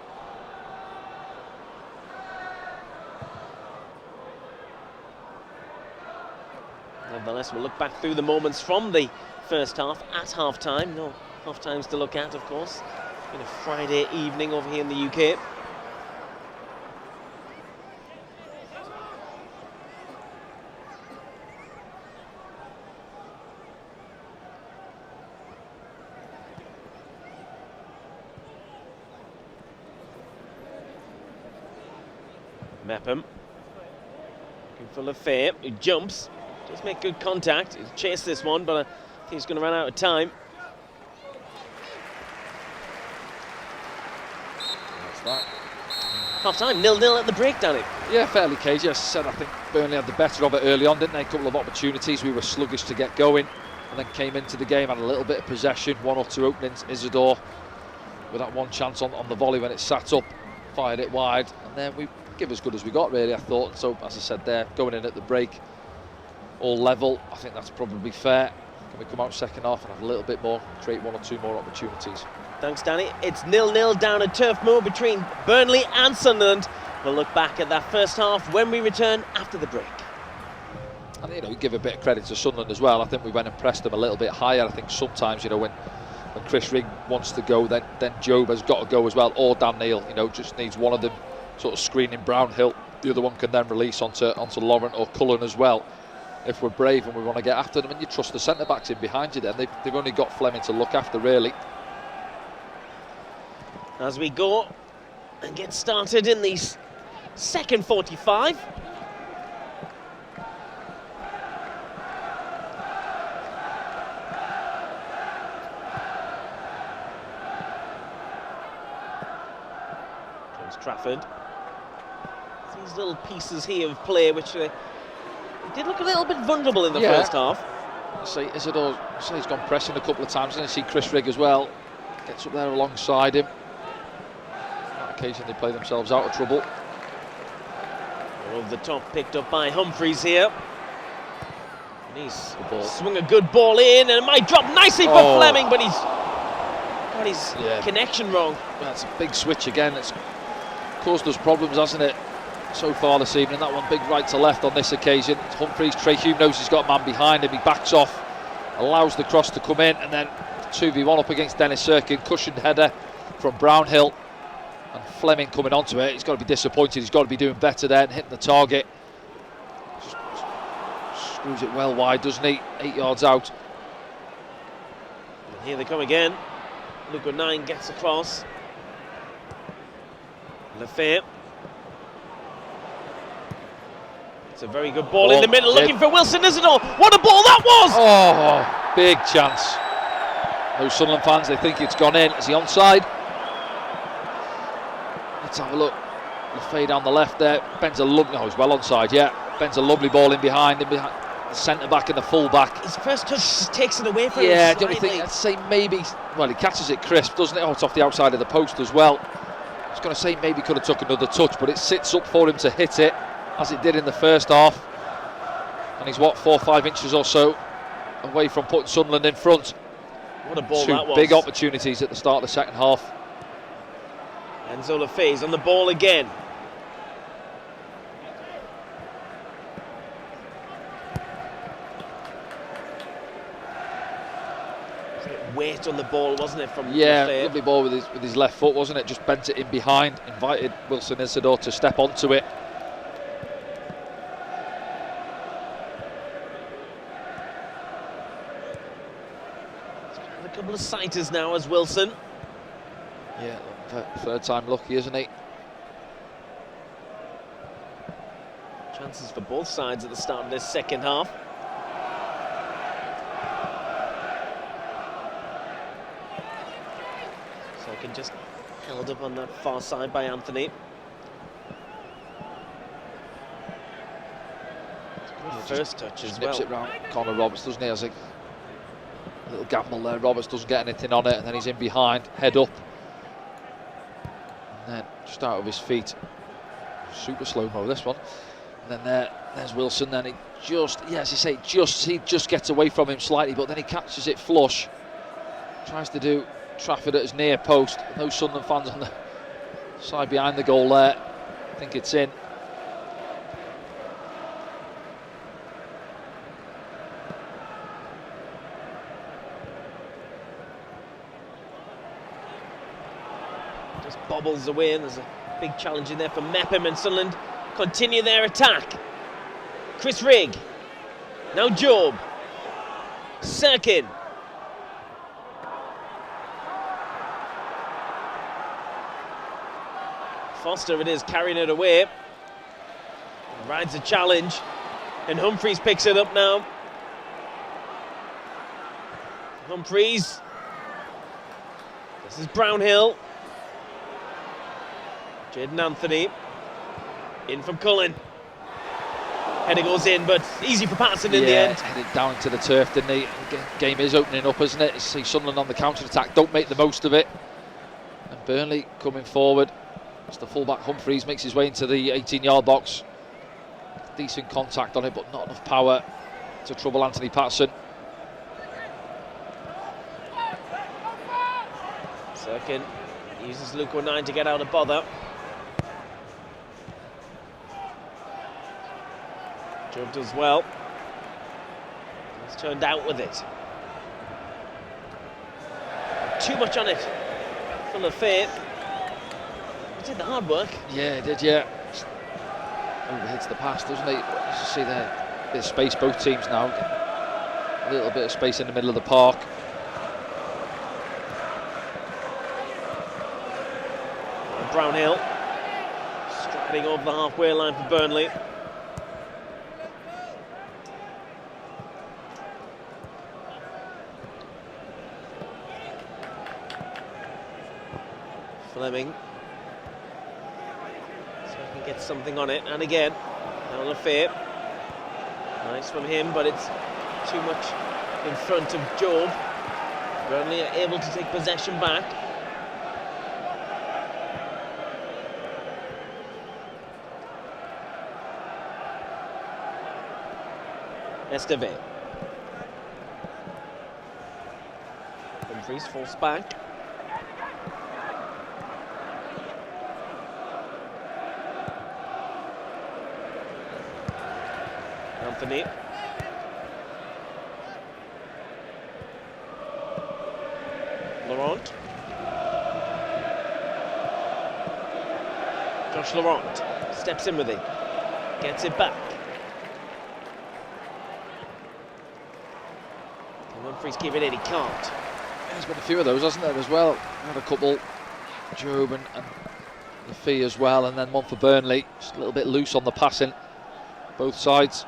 Nevertheless, we'll look back through the moments from the first half at half-time. No half-times to look at, of course. Been a Friday evening over here in the UK. Mepham. Looking for Lefebvre, who jumps. Does make good contact. He'll chase this one, but I think he's going to run out of time. That's that. Half-time, 0-0 at the break, Danny. Yeah, fairly cagey. As I said, I think Burnley had the better of it early on, didn't they? A couple of opportunities. We were sluggish to get going, and then came into the game, had a little bit of possession, one or two openings. Isidore with that one chance on the volley when it sat up, fired it wide, and then we give as good as we got, really, I thought. So, as I said there, going in at the break, all level, I think that's probably fair. Can we come out second half and have a little bit more, create one or two more opportunities? Thanks, Danny. It's 0-0 down at Turf Moor between Burnley and Sunderland. We'll look back at that first half when we return after the break. And, you know, we give a bit of credit to Sunderland as well. I think we went and pressed them a little bit higher. I think sometimes, you know, when Chris Rigg wants to go, then Job has got to go as well, or Dan Neil, you know, just needs one of them sort of screening Brownhill. The other one can then release onto Laurent or Cullen as well, if we're brave and we want to get after them. And you trust the centre-backs in behind you then. They've only got Fleming to look after, really. As we go and get started in the second 45. James Trafford. These little pieces here of play which did look a little bit vulnerable in the first half. See, Isidore, he's gone pressing a couple of times, and I see Chris Rigg as well. Gets up there alongside him. On that occasion, they play themselves out of trouble. Over the top, picked up by Humphreys here. And he's swung a good ball in, and it might drop nicely for Fleming, but he's got his connection wrong. That's a big switch again. It's caused us problems, hasn't it, so far this evening? That one big right to left on this occasion. Humphreys, Trey Hume knows he's got a man behind him. He backs off, allows the cross to come in, and then 2v1 up against Dennis Sirkin. Cushioned header from Brownhill, and Fleming coming onto it. He's got to be disappointed. He's got to be doing better there and hitting the target. Just screws it well wide, doesn't he? 8 yards out. And here they come again. Luke 9 gets across. Lefebvre. It's a very good ball in the middle, looking for Wilson Isidore. What a ball that was! Oh, big chance. Those Sunderland fans, they think it's gone in. Is he onside? Let's have a look. The fade down the left there. Bends a lovely, no, he's well onside, yeah. Bends a lovely ball in behind him, behind the centre-back and the full-back. His first touch takes it away from him. Yeah, the only thing I'd say maybe, well, he catches it crisp, doesn't it? Oh, it's off the outside of the post as well. I was going to say maybe could have took another touch, but it sits up for him to hit it, as it did in the first half. And he's, 4 or 5 inches or so away from putting Sunderland in front. What a ball that was. Two big opportunities at the start of the second half. Enzo Lefebvre's on the ball again. Weight on the ball, wasn't it, from Lefebvre? Lovely ball with his left foot, wasn't it? Just bent it in behind, invited Wilson Isidore to step onto it. A couple of sighters now as Wilson. Yeah, third time lucky, isn't he? Chances for both sides at the start of this second half. Second just held up on that far side by Anthony. first touch as nips well. it round Connor Roberts, doesn't he? As a little gamble there. Roberts doesn't get anything on it, and then he's in behind, head up, and then just out of his feet. Super slow-mo this one. And then there's Wilson. Then he just, yeah, as you say, he just gets away from him slightly, but then he catches it flush. Tries to do Trafford at his near post. No Sunderland fans on the side behind the goal there. I think it's in. Just bobbles away, and there's a big challenge in there for Mepham, and Sunderland continue their attack. Chris Rigg. Now Job. Sirkin. Foster it is, carrying it away. Rides the challenge, and Humphreys picks it up now. Humphreys. This is Brownhill. Jaden Anthony. In from Cullen. Header goes in, but easy for Patterson in the end. Headed down into the turf, didn't he? The game is opening up, isn't it? See Sunderland on the counter-attack, don't make the most of it. And Burnley coming forward. It's the fullback Humphreys, makes his way into the 18-yard box. Decent contact on it, but not enough power to trouble Anthony Patterson. Sirkin uses Luke O'Nien to get out of bother. Job does well. He's turned out with it. Too much on it. Full of faith. He did the hard work. Yeah, he did, yeah. Overhits the pass, doesn't he? As you see there, bit of space, both teams now. A little bit of space in the middle of the park. Brownhill striding over the halfway line for Burnley. Fleming. So he can get something on it, and again, down the fair. Nice from him, but it's too much in front of Job. Burnley are able to take possession back. Esteve. Humphreys falls back. Anthony. Laurent. Josh Laurent steps in with it. Gets it back. Humphreys keep it in, he can't. There's been a few of those, hasn't there, as well? Had a couple, Job and Lafee as well, and then one for Burnley. Just a little bit loose on the passing, both sides.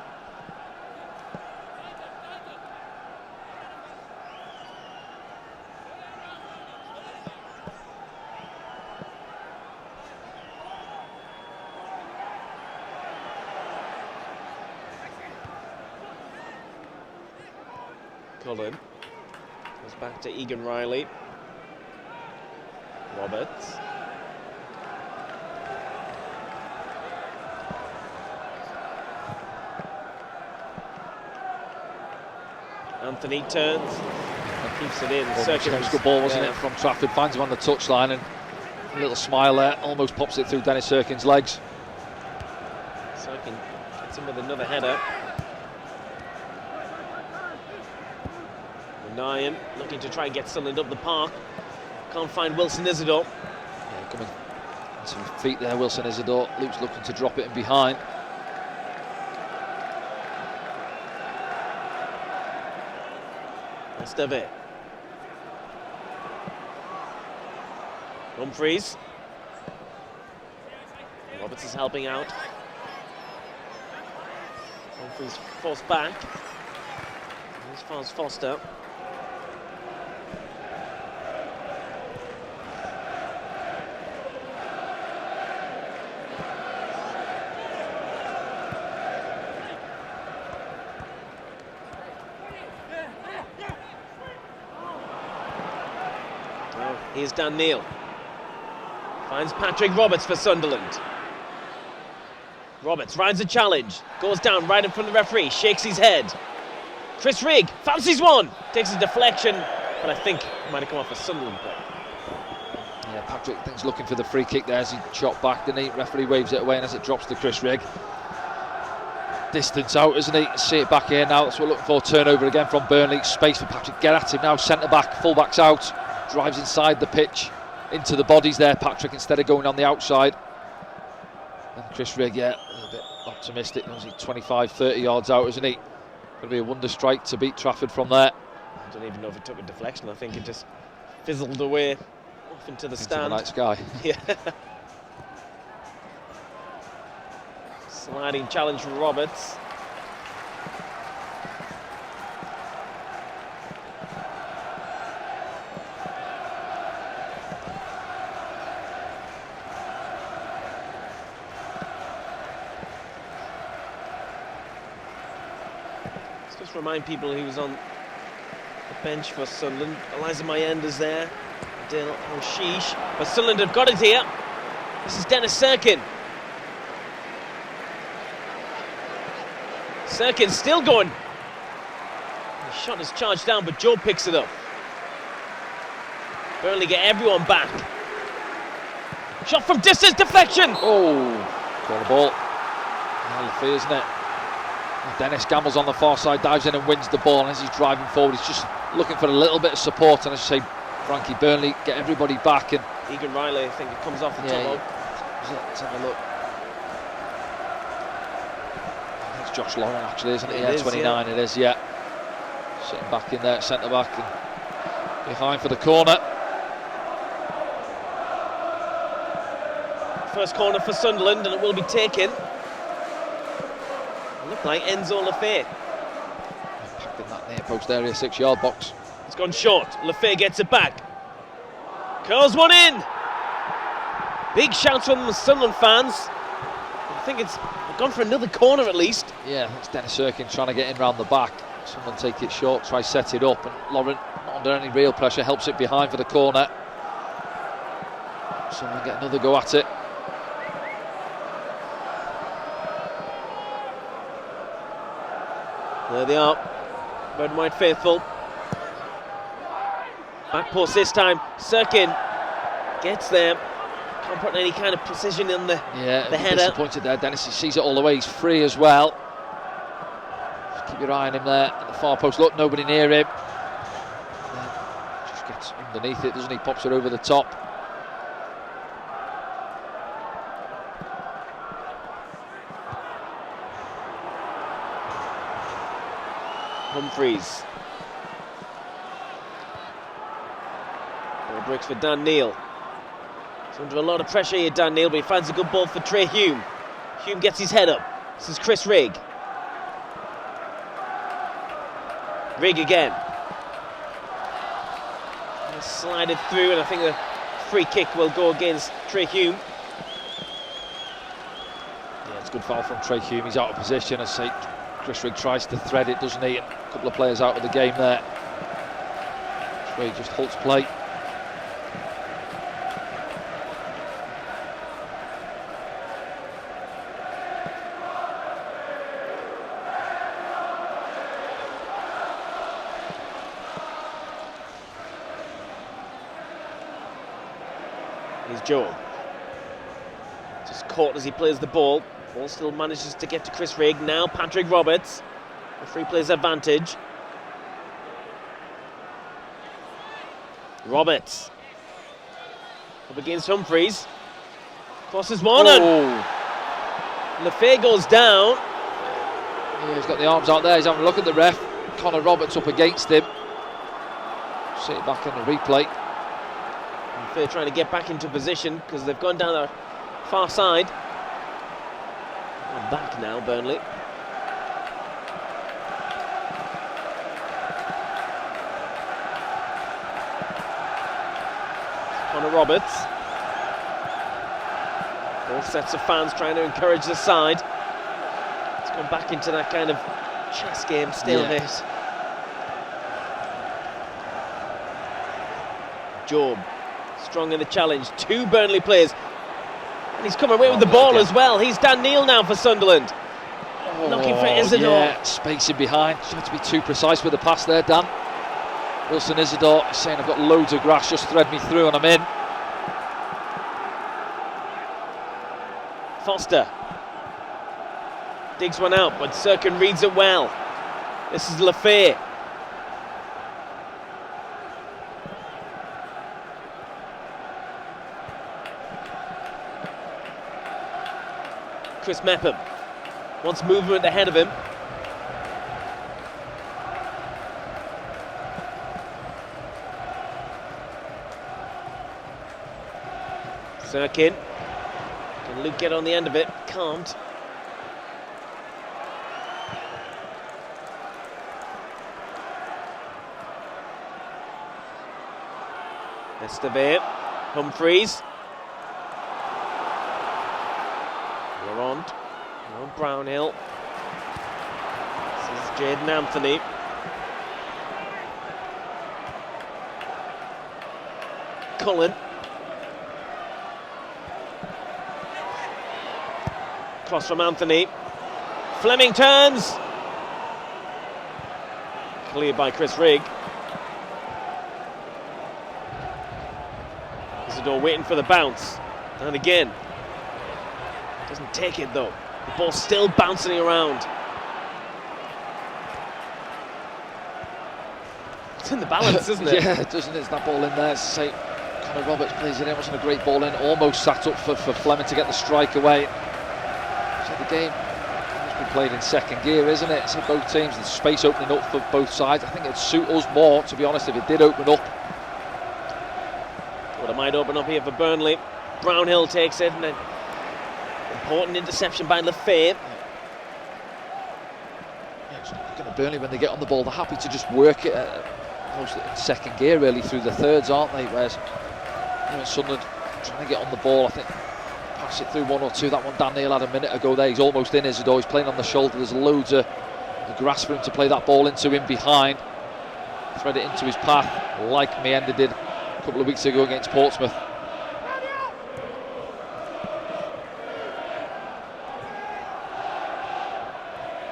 Cullen goes back to Egan Riley. Roberts. Anthony turns and keeps it in. Almost good ball, wasn't it, from Trafford? Finds him on the touchline, and a little smile there, almost pops it through Dennis Sirkin's legs. Sirkin gets him with another header. O'Nien looking to try and get Sunderland up the park. Can't find Wilson Isidore. Yeah, coming to his feet there, Wilson Isidore. Luke's looking to drop it in behind. Esteve. Humphreys. Roberts is helping out. Humphreys forced back. As far as Foster. Here's Dan Neil. Finds Patrick Roberts for Sunderland. Roberts rides a challenge. Goes down right in front of the referee. Shakes his head. Chris Rigg fancies one. Takes a deflection, but I think it might have come off a Sunderland play. Yeah, Patrick thinks looking for the free kick there as he shot back, didn't he? Referee waves it away, and as it drops to Chris Rigg. Distance out, isn't he? See it back here now. That's what we're looking for. Turnover again from Burnley. Space for Patrick. Get at him now. Centre back, full back's out. Drives inside the pitch. Into the bodies there, Patrick, instead of going on the outside. And Chris Rigg, yeah, a little bit optimistic. He's 25, 30 yards out, isn't he? Going to be a wonder strike to beat Trafford from there. I don't even know if it took a deflection. I think it just fizzled away off into the stand. The night sky. Yeah. Sliding challenge from Roberts. Let's just remind people he was on the bench for Sunderland. Eliza Mayenda's there. Dale Al-Shish. But Sunderland have got it here. This is Dennis Serkin. Serkin's still going. The shot is charged down, but Joe picks it up. Burnley get everyone back. Shot from distance, deflection. Oh, call the ball. Healthy, isn't it? Dennis gambles on the far side, dives in and wins the ball. And as he's driving forward, he's just looking for a little bit of support. And as I say, Frankie, Burnley get everybody back. And Egan Riley, I think it comes off the top. Let's have a look. It's Josh Lauren, actually, isn't it? It Yeah, is, 29 it is, yeah. Sitting back in there, centre back, and behind for the corner. First corner for Sunderland, and it will be taken. Look like Enzo Lefebvre. Packed in that near post area, 6-yard box. It's gone short. Lefebvre gets it back. Curls one in. Big shouts from the Sunderland fans. I think it's gone for another corner at least. Yeah, it's Dennis Serkin trying to get in round the back. Someone take it short, try set it up, and Lauren, not under any real pressure, helps it behind for the corner. Someone get another go at it. There they are, red and white faithful. Back post this time. Serkin gets there. Can't put any kind of precision in the header. Disappointed there. Dennis, he sees it all the way. He's free as well. Just keep your eye on him there at the far post. Look, nobody near him. Just gets underneath it, doesn't he? Pops it over the top. Humphreys. Ball breaks for Dan Neil. He's under a lot of pressure here, Dan Neil, but he finds a good ball for Trey Hume. Hume gets his head up. This is Chris Rigg. Rigg again. He'll slide it through, and I think the free kick will go against Trey Hume. Yeah, it's a good foul from Trey Hume. He's out of position. As I say, Chris Rigg tries to thread it, doesn't he? And a couple of players out of the game there. Trey just halts play. Here's Joel. Just caught as he plays the ball. Ball still manages to get to Chris Rigg. Now Patrick Roberts. The free player's advantage. Roberts. Up against Humphreys. Crosses one and Lefebvre goes down. Yeah, he's got the arms out there. He's having a look at the ref. Connor Roberts up against him. See it back in the replay. Lefebvre trying to get back into position because they've gone down the far side. Back now, Burnley. Connor Roberts. All sets of fans trying to encourage the side. It's gone back into that kind of chess game, stalemate. Yeah. Job Strong in the challenge. 2 Burnley players. And he's come away with the ball as well. He's Dan Neil now for Sunderland. Looking for Isidore. Yeah, spacing behind. Trying to be too precise with the pass there, Dan. Wilson Isidore saying, I've got loads of grass, just thread me through and I'm in. Foster digs one out, but Sirkin reads it well. This is Lafay. Chris Mepham wants movement ahead of him. Sirkin. Can Luke get on the end of it? Can't. Estevez. Humphreys. Laurent. Brownhill. This is Jaden Anthony. Cullen. Cross from Anthony. Fleming turns. Cleared by Chris Rigg. Isidore waiting for the bounce. And again. Doesn't take it though. The ball's still bouncing around. It's in the balance, isn't it? Yeah, doesn't it? It's that ball in there. Say, Connor Roberts plays it in. Wasn't a great ball in. Almost sat up for Fleming to get the strike away. So the game has been played in second gear, isn't it? So both teams, there's space opening up for both sides. I think it'd suit us more, to be honest, if it did open up. Well, it might open up here for Burnley. Brownhill takes it, and an important interception by Lafay. Yeah, Burnley, when they get on the ball, they're happy to just work it almost in second gear, really, through the thirds, aren't they? Whereas Sunderland trying to get on the ball, I think. Pass it through 1 or 2. That one Dan Neil had a minute ago there. He's almost in Isidore. He's playing on the shoulder. There's loads of grass for him to play that ball into in behind. Thread it into his path, like Meenda did a couple of weeks ago against Portsmouth.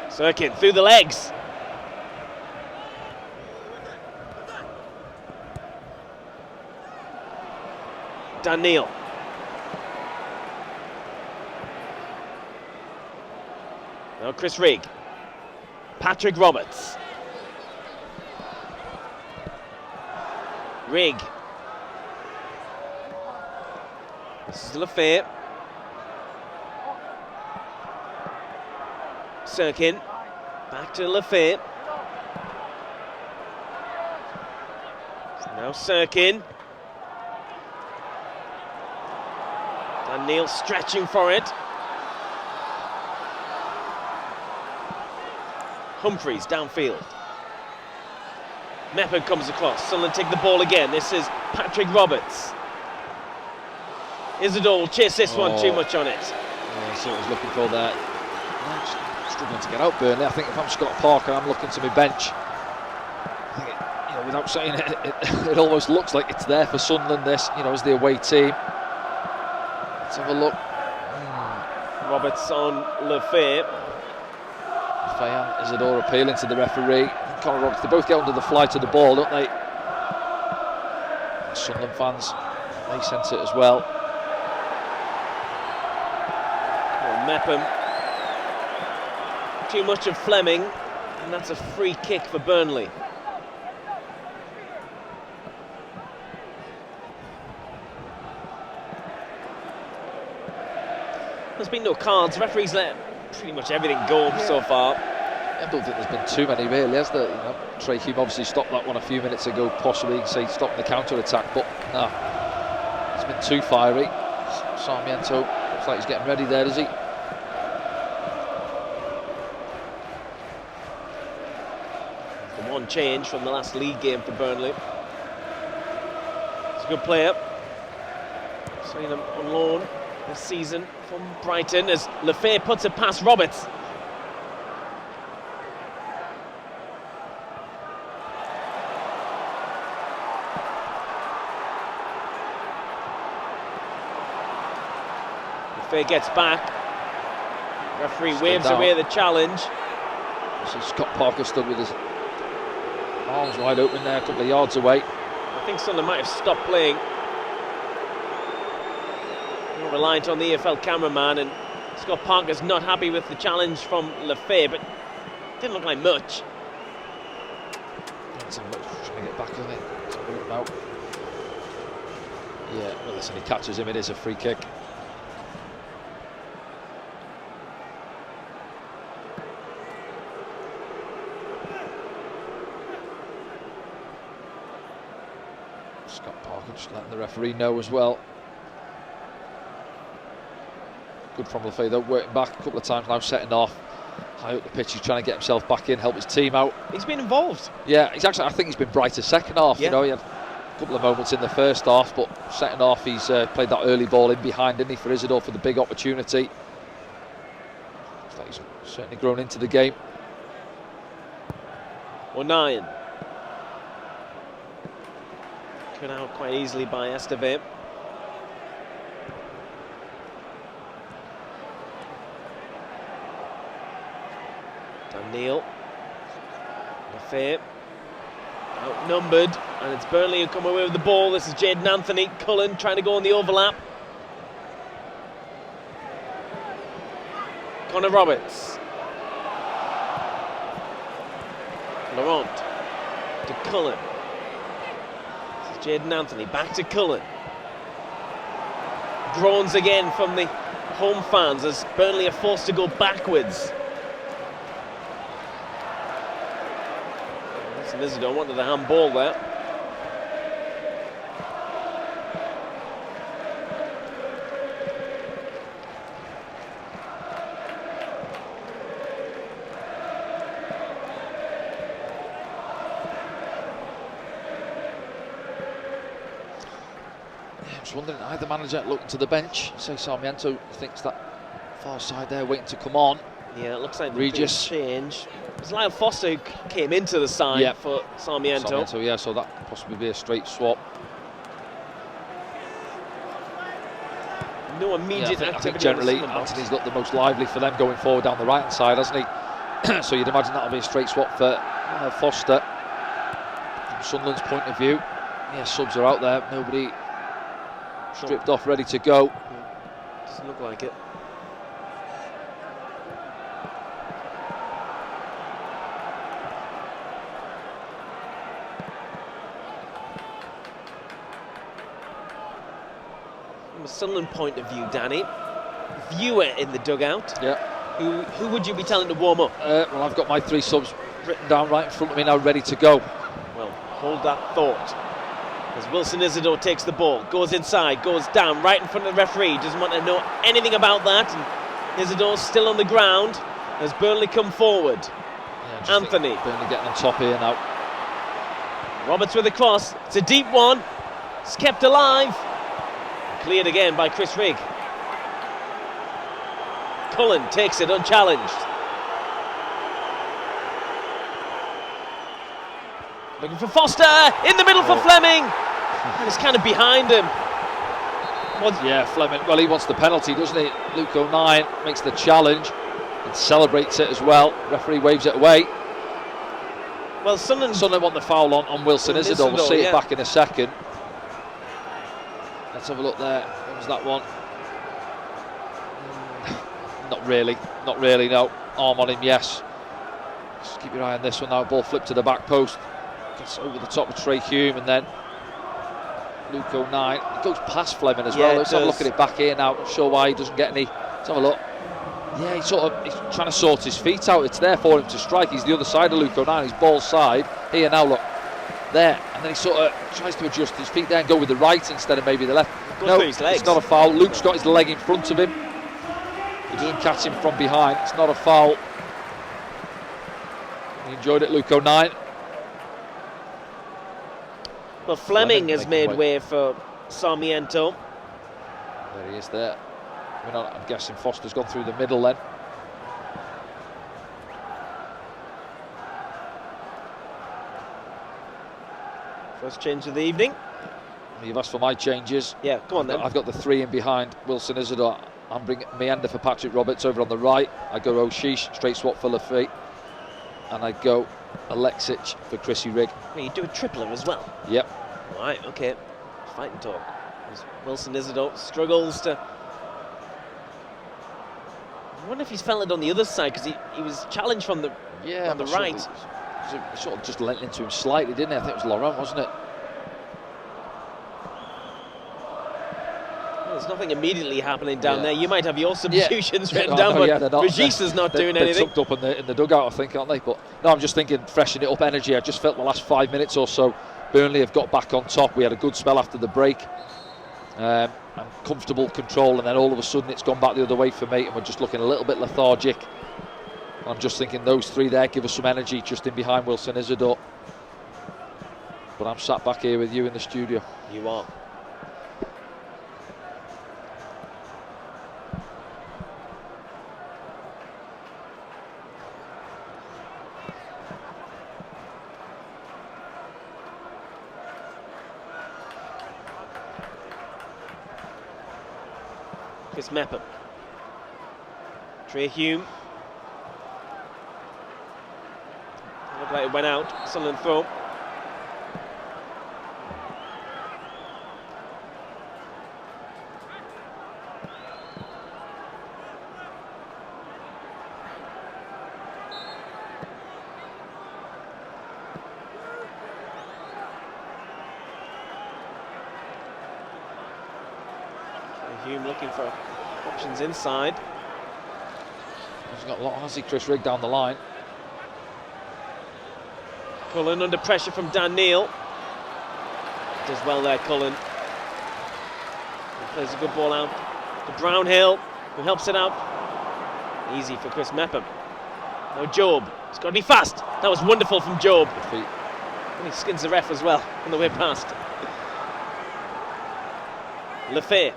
Sirkin through the legs. Dan Neil. Now Chris Rigg. Patrick Roberts. Rigg. This is Lafay. Sirkin. Back to Lafay. Now Sirkin. Dan Neil stretching for it. Humphreys downfield. Mepham comes across. Sunderland take the ball again. This is Patrick Roberts. Isidore will chase this one, too much on it. Yeah, I see what he's looking for there. Struggling to get out, Burnley. I think if I'm Scott Parker, I'm looking to my bench. I think without saying it, it almost looks like it's there for Sunderland, this, as the away team. Let's have a look. Roberts on Lafay. Lafay and Isidore appealing to the referee. Connor Roberts, they both get under the flight of the ball, don't they? Sunderland fans, they sense it as well. Mepham. Too much of Fleming, and that's a free kick for Burnley. There's been no cards. Referees let pretty much everything go so far. I don't think there's been too many, really, has there? Trey Hume obviously stopped that one a few minutes ago, possibly, say, stopping the counter-attack, but no, it's been too fiery. Sarmiento looks like he's getting ready there, does he? The one change from the last league game for Burnley. He's a good player. Seen him on loan this season from Brighton as Lafay puts it past Roberts. Fair gets back. Referee Stood waves down. away the challenge. So Scott Parker stood with his arms wide open there, a couple of yards away. I think Sunderland might have stopped playing. More reliant on the EFL cameraman, and Scott Parker's not happy with the challenge from Lefebvre, but didn't look like much. Let's have a look, trying to get back on it. Let's have a look now. Yeah, well, listen, he catches him, it is a free kick. Scott Parker just letting the referee know as well. Good from Lefebvre though, working back a couple of times now, setting off. High up the pitch, he's trying to get himself back in, help his team out. He's been involved. Yeah, he's actually, I think he's been brighter second half. Yeah. You know, he had a couple of moments in the first half, but second half he's played that early ball in behind, didn't he, for Isidore for the big opportunity. Looks like he's certainly grown into the game. O'Nien. Cut out quite easily by Esteve. Neil. Lefebvre. Outnumbered, and it's Burnley who come away with the ball. This is Jaden Anthony. Cullen trying to go on the overlap. Connor Roberts. Laurent to Cullen. This is Jaden Anthony. Back to Cullen. Groans again from the home fans as Burnley are forced to go backwards. Isidore wanted the handball there. I was wondering, either manager looking to the bench, say Sarmiento thinks that far side there waiting to come on. Yeah, it looks like Regis. Change. It was Lyle Foster who came into the side for Sarmiento. Yeah, so that could possibly be a straight swap. No immediate I activity. think generally on the box. Anthony's looked the most lively for them going forward down the right hand side, hasn't he? So you'd imagine that'll be a straight swap for Foster. From Sunderland's point of view, yeah, subs are out there. Nobody stripped off, ready to go. Doesn't look like it. From a Sunderland point of view, Danny, viewer in the dugout. Yeah. Who would you be telling to warm up? Well, I've got my 3 subs written down right in front of me now, ready to go. Well, hold that thought. As Wilson Isidore takes the ball, goes inside, goes down, right in front of the referee, doesn't want to know anything about that. And Isidore's still on the ground as Burnley come forward. Yeah, Anthony. Burnley getting on top here now. Roberts with a cross. It's a deep one. It's kept alive. Cleared again by Chris Rigg. Cullen takes it unchallenged. Looking for Foster, in the middle for Fleming. And it's kind of behind him. Yeah, Fleming, well, he wants the penalty, doesn't he? Luke O'Nien makes the challenge and celebrates it as well. Referee waves it away. Well, Sunderland want the foul on Wilson Isidore. We'll see it back in a second. Let's have a look there. What was that one? Not really, no. Arm on him, yes. Just keep your eye on this one now. Ball flipped to the back post. Gets over the top of Trey Hume, and then Luke O'Nien. It goes past Fleming as well. Let's have a look at it back here now. Not sure why he doesn't get any. Let's have a look. Yeah, he's trying to sort his feet out. It's there for him to strike. He's the other side of Luke O'Nien. He's ball side. Here now, look. There. And then he sort of tries to adjust his feet there and go with the right instead of maybe the left. No, it's not a foul. Luke's got his leg in front of him. He doesn't catch him from behind. It's not a foul. He enjoyed it, Luke O'Nien. Well, Fleming has made way for Sarmiento. There he is there. I'm guessing Foster's gone through the middle then. First change of the evening. You've asked for my changes. Yeah, come on then. I've got the 3 in behind Wilson Isidore. I'm bringing Meander for Patrick Roberts over on the right. I go O'Sheesh, straight swap for Lafay. And I go Alexic for Chrissy Rigg. Yeah, you do a tripler as well. Yep. Right, okay. Fighting talk. As Wilson Isidore struggles to... I wonder if he's felt it on the other side, because he was challenged from the, on the right. He sort of just lent into him slightly, didn't he? I think it was Laurent, wasn't it? Well, there's nothing immediately happening down there. You might have your substitutions written down, but Regis's not doing anything. They're tucked up in the dugout, I think, aren't they? But no, I'm just thinking, freshen it up, energy. I just felt the last 5 minutes or so, Burnley have got back on top. We had a good spell after the break. And comfortable control, and then all of a sudden it's gone back the other way for me, and we're just looking a little bit lethargic. I'm just thinking those three there give us some energy just in behind Wilson Isidore. But I'm sat back here with you in the studio. You are. Chris Mepham. Trey Hume. Looked like it went out. Sunderland throw. Hume looking for options inside. He's got a lot, hasn't he, Chris Rigg down the line. Cullen under pressure from Dan Neil. Does well there, Cullen. He plays a good ball out to Brownhill, who helps it out. Easy for Chris Mepham. Now Job. It's got to be fast. That was wonderful from Job. And he skins the ref as well on the way past. Lafay.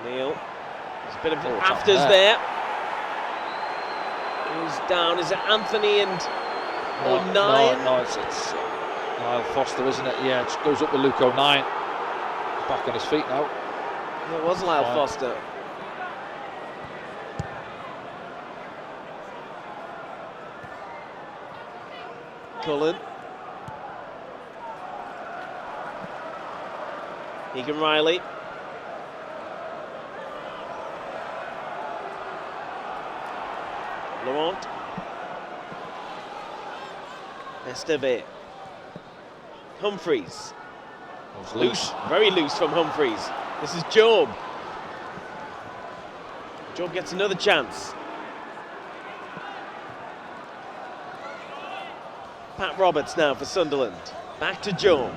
Neil. There's a bit of afters there. Who's down? Is it Anthony and O'Nien? No, it's Lyle Foster, isn't it? Yeah, it goes up with Luke O'Nien. He's back on his feet now. It was Lyle Foster. Cullen. Egan Riley. Laurent. Esteve. Humphreys. Loose, very loose from Humphreys. This is Job. Job gets another chance. Pat Roberts now for Sunderland. Back to Job.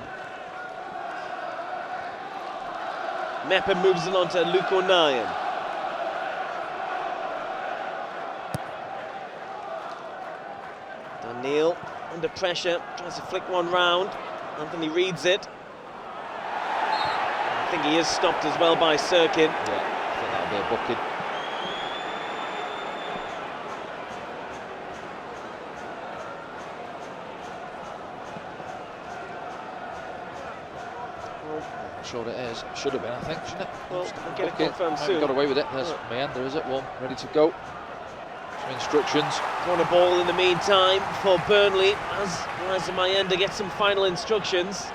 Mepham moves it on to Luke O'Nien. Neil under pressure, tries to flick one round. Anthony reads it. I think he is stopped as well by Sirkin. Yeah, I think that'll be a booking. I'm sure it is. Should have been, I think, shouldn't it? Well, we'll get it confirmed soon. Got away with it. There's Meander, is it? One ready to go. Some instructions. On a ball in the meantime for Burnley as Liza Meander gets some final instructions.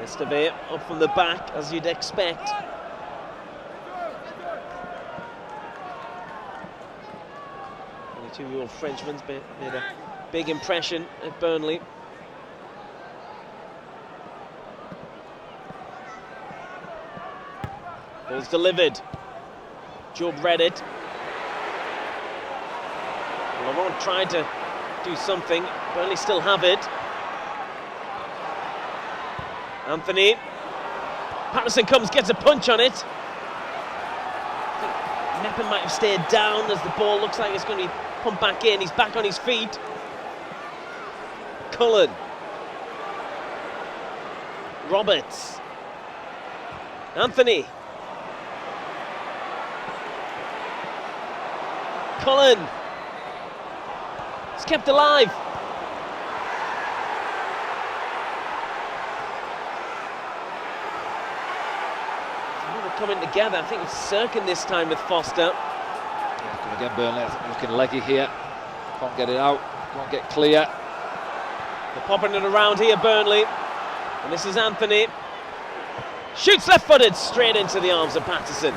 Esteve up from the back as you'd expect. The 22-year-old Frenchman's made a big impression at Burnley. Ball's delivered. Job read it. Laurent tried to do something. Burnley still have it. Anthony. Patterson comes, gets a punch on it. I think Mepham might have stayed down as the ball looks like it's going to be pumped back in. He's back on his feet. Cullen. Roberts. Anthony. Cullen. It's kept alive. Coming together. I think it's Sirkin this time with Foster. Yeah, come again, Burnley. Looking leggy here. Can't get it out. Can't get clear. They're popping it around here, Burnley. And this is Anthony. Shoots left-footed straight into the arms of Patterson.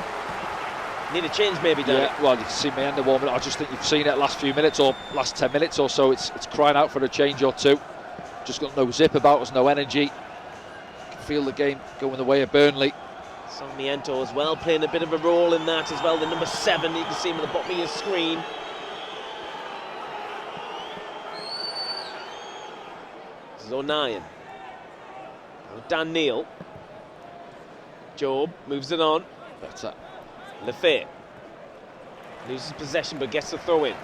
Need a change, maybe, Dan? Yeah, well, you can see Mayenda warming up. I just think you've seen it last few minutes or last 10 minutes or so. It's crying out for a change or two. Just got no zip about us, no energy. You can feel the game going the way of Burnley. Sarmiento as well, playing a bit of a role in that as well. The number 7, you can see him at the bottom of your screen. This is O'Nien. Dan Neil. Job moves it on. Better. Lefay loses possession but gets the throw in.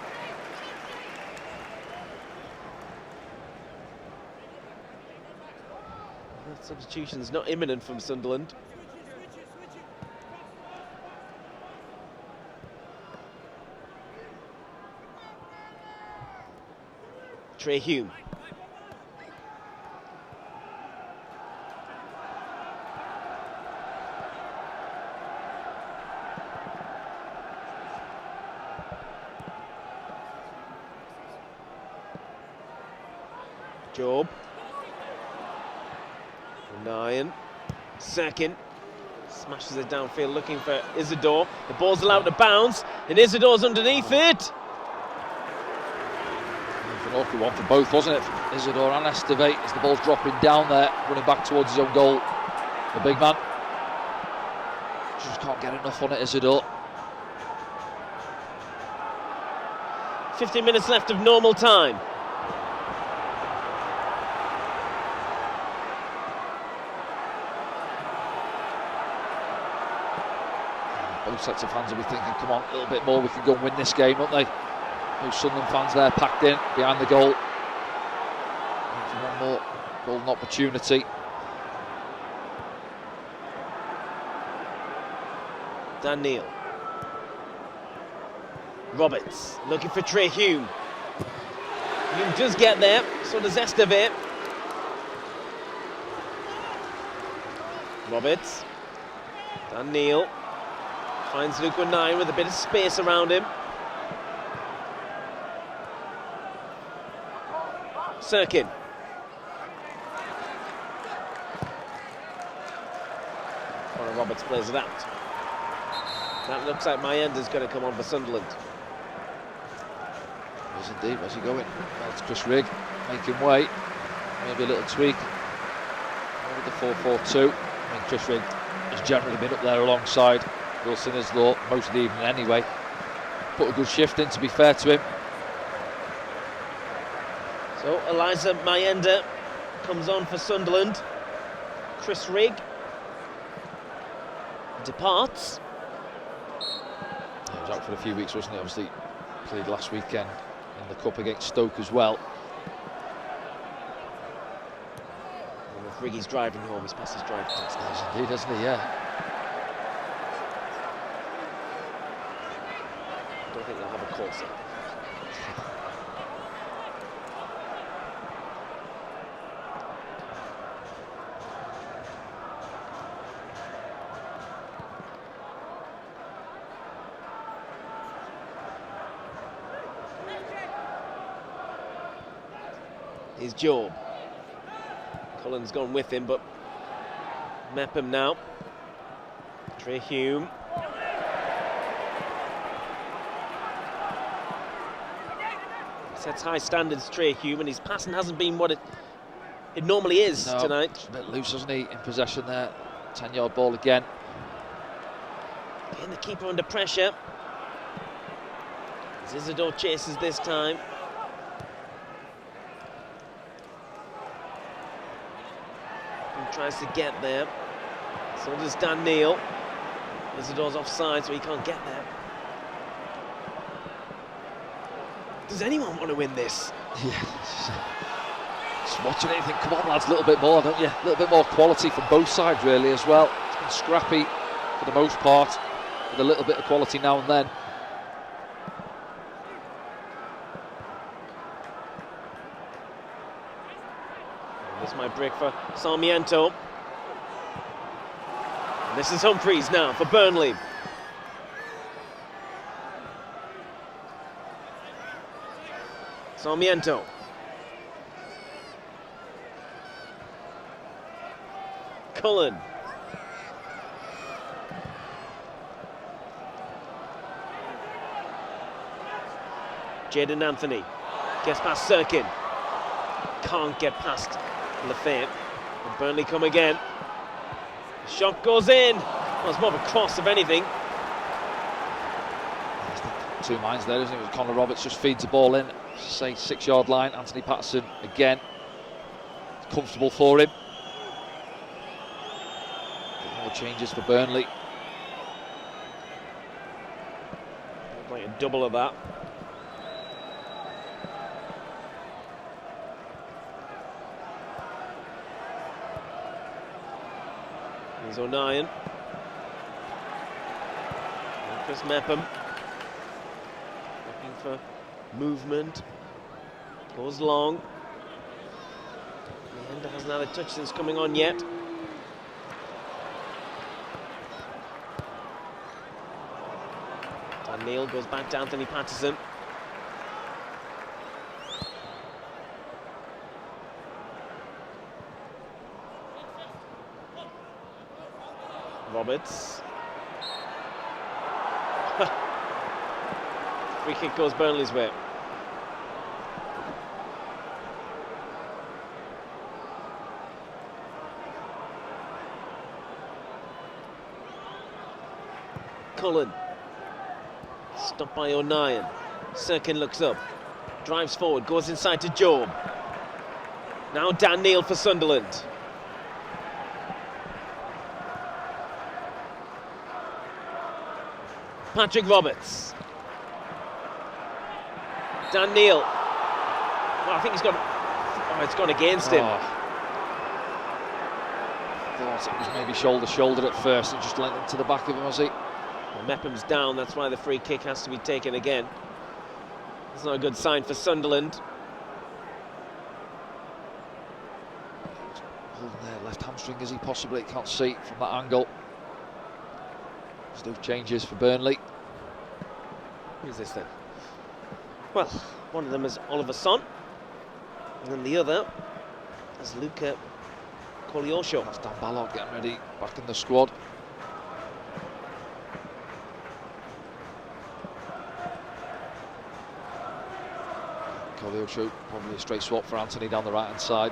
That substitution's not imminent from Sunderland. Trey Hume. Job. O'Nien. Second. Smashes it downfield looking for Isidore. The ball's allowed to bounce, and Isidore's underneath it. An awkward one for both, wasn't it? Isidore and Esteve as the ball's dropping down there, running back towards his own goal. The big man just can't get enough on it, Isidore. 15 minutes left of normal time. Both sets of fans will be thinking, come on, a little bit more, we can go and win this game, won't they? Those Sunderland fans there packed in behind the goal. For one more golden opportunity. Dan Neil. Roberts looking for Trey Hume. Hume does get there, so does Esteve. Roberts. Dan Neil. Finds Luke O'Nien with a bit of space around him. Sirkin. Connor Roberts plays it out. That looks like Mayenda's going to come on for Sunderland. Yes, indeed. Where's he going? Well, it's Chris Rigg making way. Maybe a little tweak. With the 4-4-2. I mean, Chris Rigg has generally been up there alongside Wilson Isidore most of the evening anyway. Put a good shift in, to be fair to him. So Eliza Mayenda comes on for Sunderland. Chris Rigg departs. He was out for a few weeks, wasn't he? Obviously played last weekend in the Cup against Stoke as well. And if Riggy's driving home, he's past his drive test. Yes, indeed, hasn't he? Yeah. I don't think they'll have a course up. Here's Job. Cullen's gone with him, but Mepham now. Trey Hume. Sets high standards, Trey Hume, and his passing hasn't been what it normally is tonight. A bit loose, hasn't he, in possession there. 10-yard ball again. Getting the keeper under pressure. As Isidore chases this time. And tries to get there. So does Dan Neil. Isidore's offside, so he can't get there. Does anyone want to win this? Yeah. Just watching it, you think, come on lads, a little bit more, don't you? A little bit more quality from both sides really as well. It's been scrappy for the most part, with a little bit of quality now and then. break for Sarmiento. And this is Humphreys now for Burnley. Sarmiento. Cullen. Jadon Anthony gets past Sirkin. Can't get past Lafayette. And Burnley come again. The shot goes in. Well, it's more of a cross, if anything. Two minds there, isn't it? Connor Roberts just feeds the ball in, say 6-yard line. Anthony Patterson again. It's comfortable for him. More changes for Burnley. Like a double of that. Here's O'Nien. And Chris Mepham. Looking for movement. Goes long. Mayenda hasn't had a touch since coming on yet. Dan Neil goes back to Anthony Patterson. Roberts. Free kick goes Burnley's way. Cullen. Stopped by O'Nien. Sirkin looks up. Drives forward, goes inside to Job. Now Dan Neil for Sunderland. Patrick Roberts. Dan Neil. Well, I think he's gone. Oh, it's gone against him. Thought it was maybe shoulder at first and just lent into the back of him, was he? Well, Mepham's down, that's why the free kick has to be taken again. It's not a good sign for Sunderland. Holding their left hamstring as he possibly can't see from that angle. There's no changes for Burnley. Who's this then? Well, one of them is Oliver Son, and then the other is Luca Koleosho. That's Dan Ballard getting ready, back in the squad. Koleosho, probably a straight swap for Anthony down the right-hand side.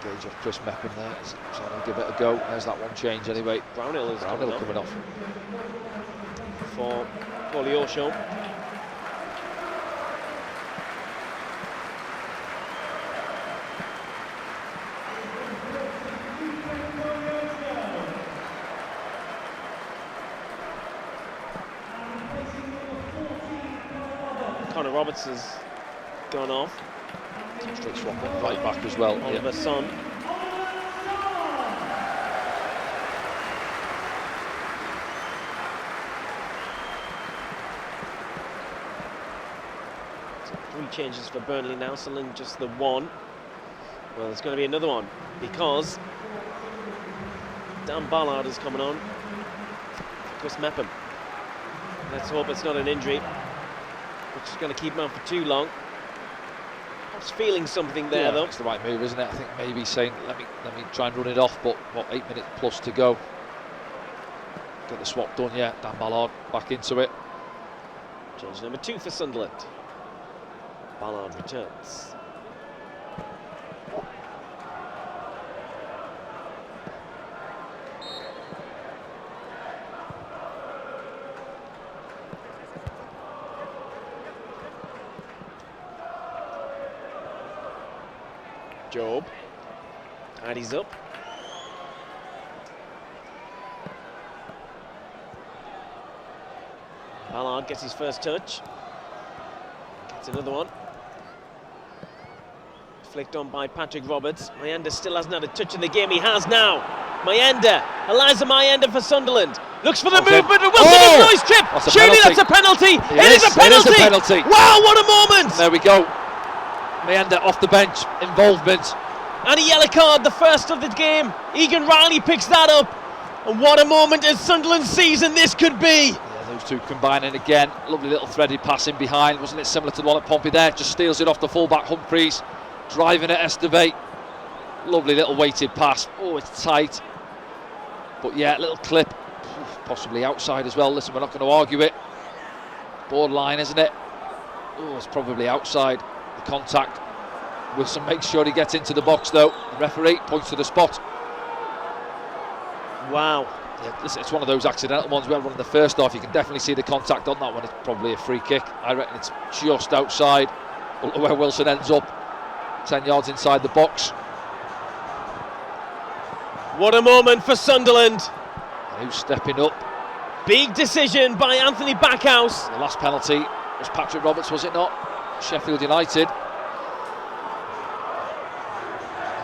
Gauge off Chris Mepham there, so I'll give it a go. There's that one change anyway. Brownhill is coming off. For Koleosho. Connor Roberts has gone off. Straight swap on right back as well. Oliver Son. So 3 changes for Burnley now, Sunderland just the 1. Well, there's going to be another one because Dan Ballard is coming on. Chris Mepham. Let's hope it's not an injury, which is going to keep him out for too long. Feeling something there, though. It's the right move, isn't it? I think maybe saying let me try and run it off, but what, 8 minutes plus to go. Get the swap done, yeah. Dan Ballard back into it. Change number 2 for Sunderland. Ballard returns. Job tidies up. Ballard gets his first touch. Gets another one. Flicked on by Patrick Roberts. Mayenda still hasn't had a touch in the game. He has now. Mayenda. Eliza Mayenda for Sunderland. Looks for the movement, and Wilson has no trip. Surely that's a penalty. It is a penalty. It is a penalty. Wow, what a moment. There we go. Meander off the bench, involvement. And a yellow card, the first of the game. Egan Riley picks that up. And what a moment in Sunderland's season this could be. Yeah, those two combining again. Lovely little threaded pass in behind. Wasn't it similar to the one at Pompey there? Just steals it off the fullback Humphreys. Driving at Esteve. Lovely little weighted pass. Oh, it's tight. But yeah, little clip. Possibly outside as well. Listen, we're not going to argue it. Borderline, isn't it? Oh, it's probably outside. The contact. Wilson makes sure he gets into the box though. The referee points to the spot. Wow. Yeah, listen, it's one of those accidental ones. We had one in the first half. You can definitely see the contact on that one. It's probably a free kick. I reckon it's just outside where Wilson ends up. 10 yards inside the box. What a moment for Sunderland. Who's stepping up? Big decision by Anthony Backhouse. The last penalty was Patrick Roberts, was it not? Sheffield United.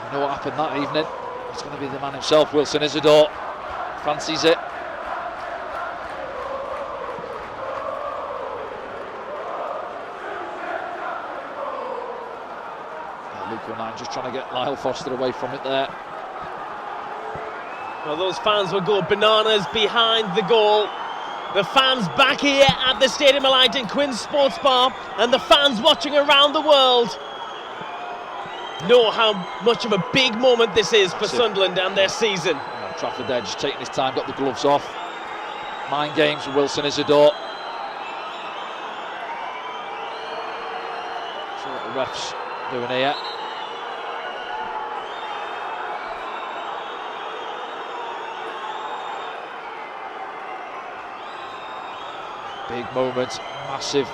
I know what happened that evening. It's going to be the man himself, Wilson Isidore. Fancies it. Luke O'Nien just trying to get Lyle Foster away from it there. Well, those fans will go bananas behind the goal. The fans back here at the Stadium of Light in Queen's Sports Bar, and the fans watching around the world know how much of a big moment this is for Sunderland and their season. Trafford there just taking his time, got the gloves off. Mind games with Wilson Isidore. See what the ref's doing here. Big moment, massive.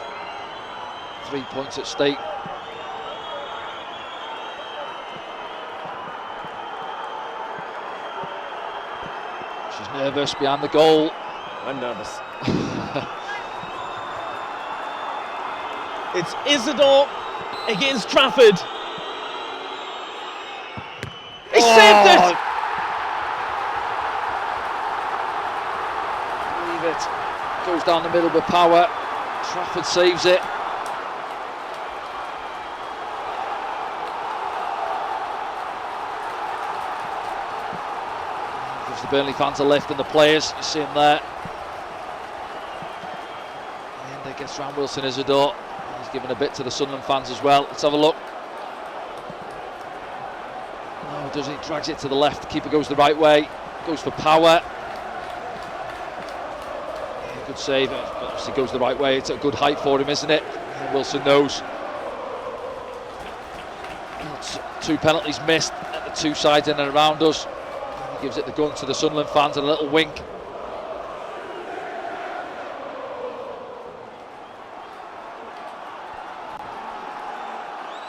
3 points at stake. She's nervous behind the goal. I'm nervous. It's Isidore against Trafford. He saved it! Leave it. Goes down the middle with power. Trafford saves it. Gives the Burnley fans a lift and the players. You see him there. And it gets round Wilson Isidore. He's given a bit to the Sunderland fans as well. Let's have a look. No, doesn't he? Drags it to the left. The keeper goes the right way. Goes for power. Good save, obviously goes the right way. It's a good height for him, isn't it? And Wilson knows. Two penalties missed at the two sides in and around us. He gives it the gun to the Sunderland fans and a little wink.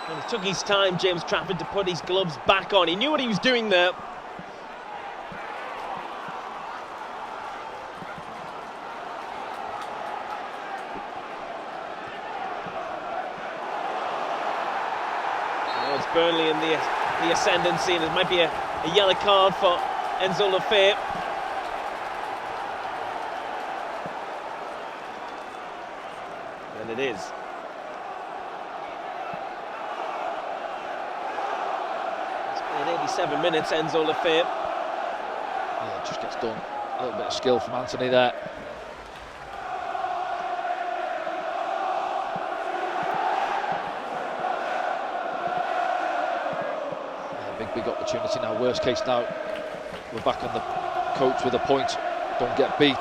And he took his time, James Trafford, to put his gloves back on. He knew what he was doing there. Burnley in the ascendancy, and it might be a yellow card for Enzo Lefebvre. And it is. It's been 87 minutes, Enzo Lefebvre. Yeah, it just gets done. A little bit of skill from Anthony there. Big opportunity now. Worst case now, we're back on the coach with a point. Don't get beat.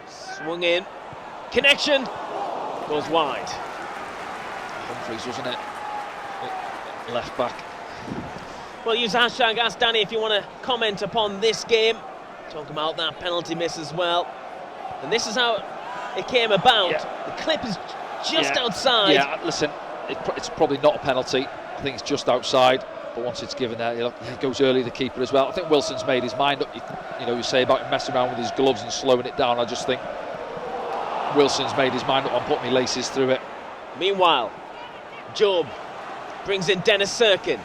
Swung in. Connection. Goes wide. Humphreys, wasn't it? Left back. Well, use hashtag Ask Danny if you want to comment upon this game. Talk about that penalty miss as well. And this is how it came about. Yeah. The clip is just outside. Yeah, listen, it's probably not a penalty. I think it's just outside. But once it's given there, it goes early, the keeper as well. I think Wilson's made his mind up. You say about him messing around with his gloves and slowing it down. I just think Wilson's made his mind up on putting me laces through it. Meanwhile, Job brings in Dennis Sirkin.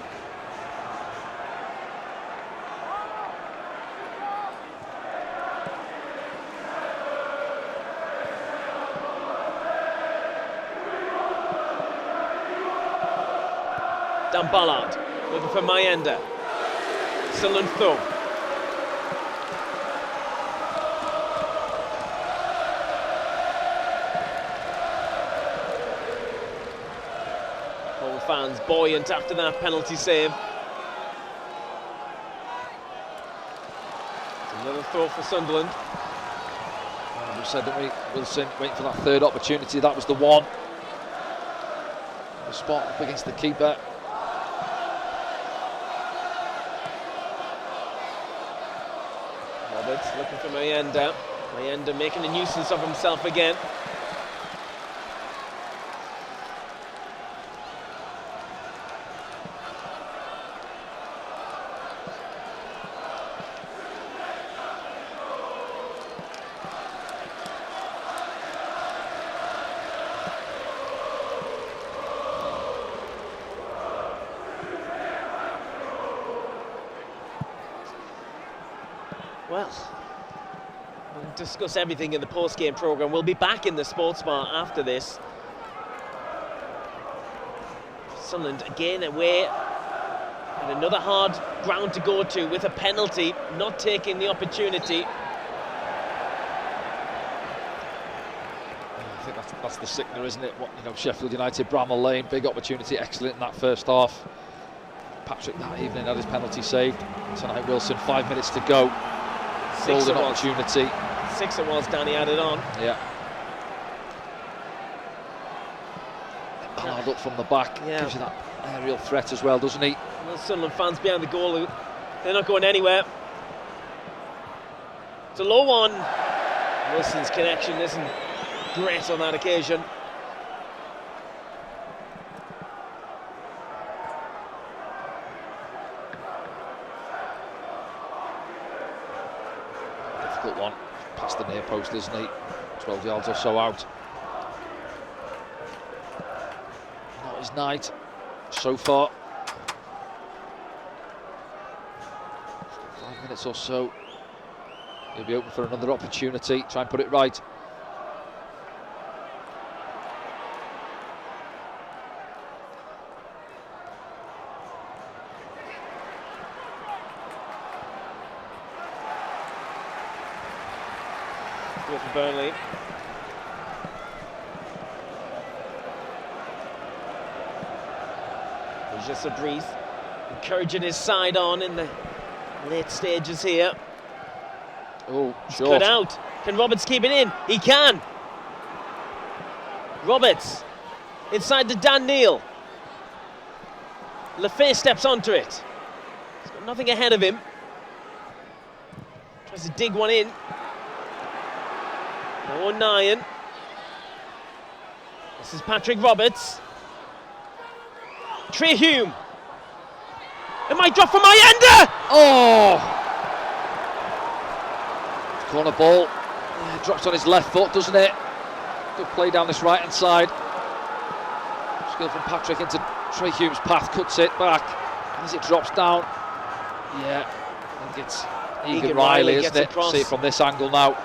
Dan Ballard looking for Mayenda. Sunderland throw. Home fans buoyant after that penalty save. It's another throw for Sunderland. We said, didn't we? Wilson waiting for that third opportunity. That was the one. The spot up against the keeper. Roberts looking for Mayenda. Mayenda making a nuisance of himself again. Well, we'll discuss everything in the post-game programme. We'll be back in the sports bar after this. Sunderland again away and another hard ground to go to with a penalty, not taking the opportunity. I think that's the sickener, isn't it? What, you know, Sheffield United, Bramall Lane, big opportunity, excellent in that first half. Patrick that evening had his penalty saved. Tonight Wilson, 5 minutes to go. Golden opportunity. 6 it was, Danny added on. Yeah. Hard up from the back, gives you that aerial threat as well, doesn't he? Well, Sunderland fans behind the goal, they're not going anywhere. It's a low one. Wilson's connection isn't great on that occasion. One past the near post, isn't he? 12 yards or so out. Not his night so far. 5 minutes or so. He'll be open for another opportunity. Try and put it right. For Burnley. He's just a breeze, encouraging his side on in the late stages here. Oh, short. Cut out. Can Roberts keep it in? He can. Roberts inside to Dan Neil. Lefay steps onto it. He's got nothing ahead of him. Tries to dig one in. No Nyan. This is Patrick Roberts. Trey Hume. It might drop for Mayenda. Oh! Corner ball. Yeah, drops on his left foot, doesn't it? Good play down this right-hand side. Skill from Patrick into Trey Hume's path, cuts it back. As it drops down. Yeah, I think it's Egan Riley, isn't it? See it from this angle now.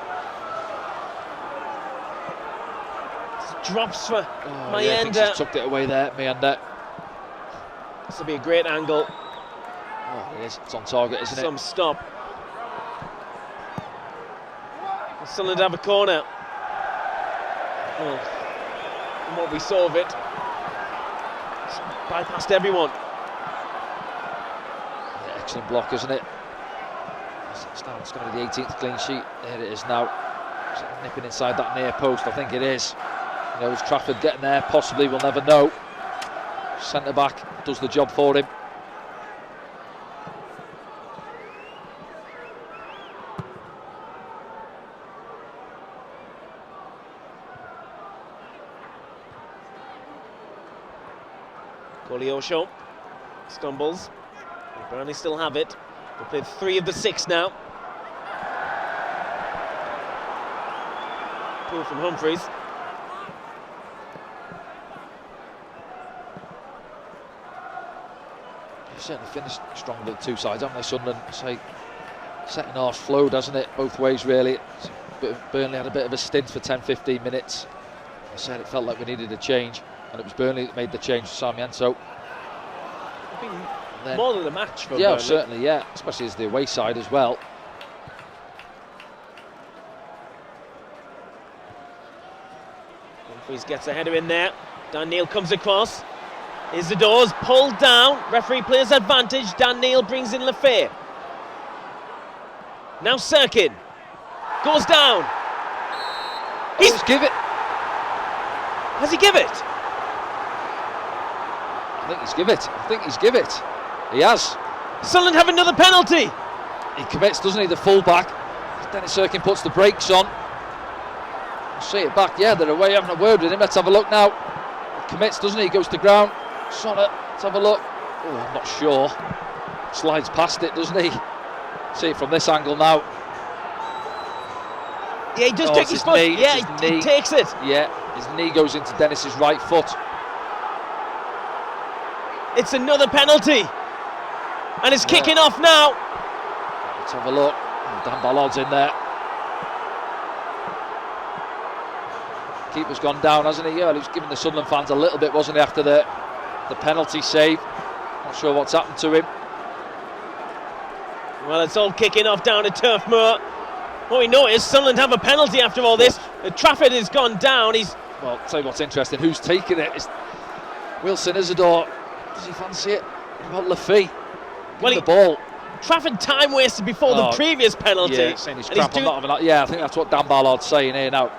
Drops for Mayenda. Yeah, I think he's tucked it away there, Mayenda. This will be a great angle. Oh, it is. It's on target, isn't it? Some stop. Sunderland have a corner. Oh, from what we saw of it, it's bypassed everyone. Yeah, excellent block, isn't it? It's going to be the 18th clean sheet. There it is now. Nipping inside that near post, I think it is. You know, is Trafford getting there? Possibly, we'll never know. Centre back does the job for him. Osho stumbles. Burnley still have it. They've played 3 of the 6 now. Pull from Humphreys. They've certainly finished strong with the two sides, haven't they, Sunderland? Say, second half flowed, hasn't it? Both ways, really. Burnley had a bit of a stint for 10-15 minutes. I said it felt like we needed a change, and it was Burnley that made the change for Sarmiento. More than a match for yeah, Burnley. Certainly, yeah, especially as the away side as well. Humphreys gets ahead of him there. Dan Neil comes across. Isidore's pulled down. Referee plays advantage. Dan Neil brings in Lefay. Now Sirkin goes down. He's give it. Has he give it? I think he's give it. He has. Sunderland have another penalty. He commits, doesn't he, the full-back. Dennis Sirkin puts the brakes on. See it back, yeah, they're away having a word with him. Let's have a look now. He commits, doesn't he? He goes to ground. Sonnet, let's have a look. Oh, I'm not sure. Slides past it, doesn't he? See it from this angle now. Yeah, he does take his foot. Yeah, he takes it. Yeah, his knee goes into Dennis's right foot. It's another penalty. And it's kicking off now. Let's have a look. Oh, Dan Ballard's in there. Keeper's gone down, hasn't he? Yeah, he was giving the Sunderland fans a little bit, wasn't he, after the penalty save. Not sure what's happened to him. Well, it's all kicking off down at Turf Moor. What we know is Sunderland have a penalty after all this. Trafford has gone down. Well, I'll tell you what's interesting. Who's taking it? It's Wilson Isidore. Does he fancy it? What about Lafay? Well, the ball. Trafford time wasted before the previous penalty. Yeah, saying he's crap on not having that. Yeah, I think that's what Dan Ballard's saying here now.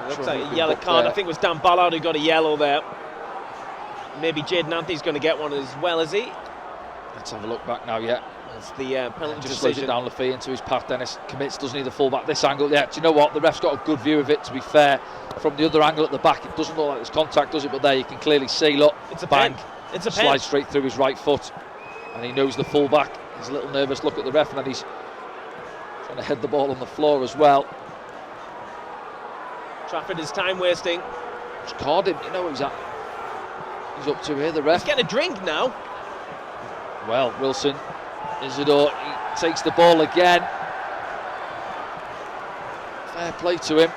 Looks like a yellow card. I think it was Dan Ballard who got a yellow there. Maybe Jaden Anthony's going to get one as well, is he? Let's have a look back now, yeah. That's the penalty just decision. Slows it down Lafay into his path. Dennis commits, doesn't need the full back. This angle, yeah, do you know what? The ref's got a good view of it, to be fair. From the other angle at the back, it doesn't look like there's contact, does it? But there you can clearly see, look, it's a bang. pen. It's a pen. Slides straight through his right foot. And he knows the full back. He's a little nervous, look at the ref, and then he's trying to head the ball on the floor as well. Trafford is time wasting. Just carded him, you know he's up to here, the ref. He's getting a drink now. Well, Wilson Isidore, he takes the ball again. Fair play to him.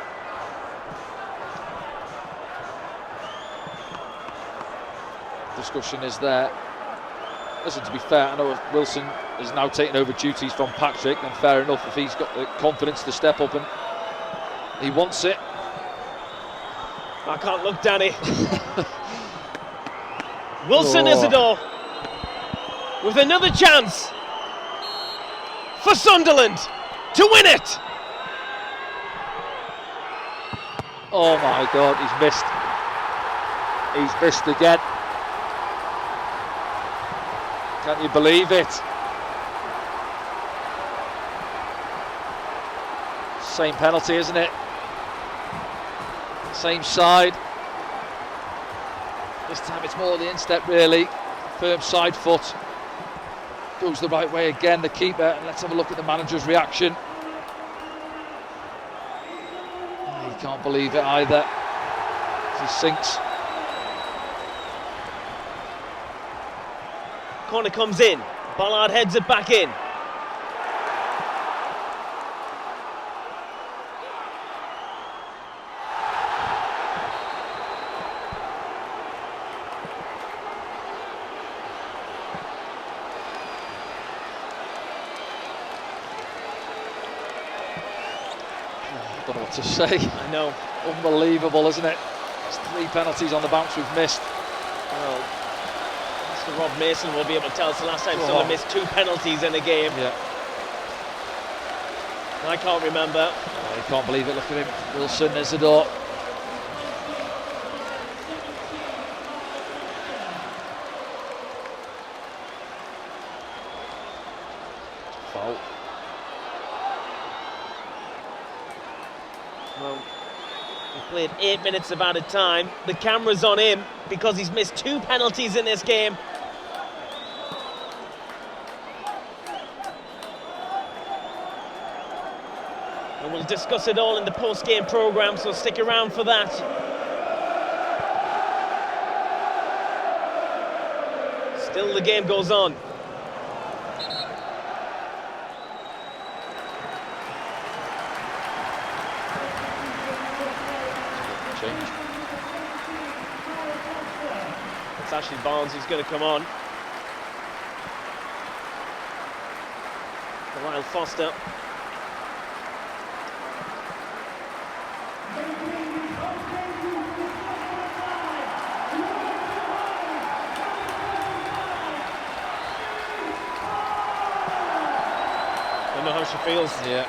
Discussion is there. Listen, to be fair, I know Wilson is now taking over duties from Patrick, and fair enough if he's got the confidence to step up and he wants it. I can't look, Danny. Wilson Isidore with another chance for Sunderland to win it. Oh my God, he's missed. He's missed again. Can you believe it? Same penalty, isn't it? Same side. This time it's more the instep, really. Firm side foot. Goes the right way again, the keeper. And let's have a look at the manager's reaction. Oh, he can't believe it either. He sinks. Corner comes in. Ballard heads it back in. I don't know what to say. I know. Unbelievable, isn't it? It's 3 penalties on the bounce we've missed. Well, Mr. Rob Mason will be able to tell us the last time Sunderland missed 2 penalties in a game. Yeah. I can't remember. Oh, you can't believe it, look at him. Wilson Isidore. Foul. Well, we played 8 minutes of added time. The camera's on him because he's missed 2 penalties in this game. We'll discuss it all in the post-game programme, so stick around for that. Still the game goes on. Change. It's Ashley Barnes who's going to come on. Lyle Foster. I know how she feels. Yeah.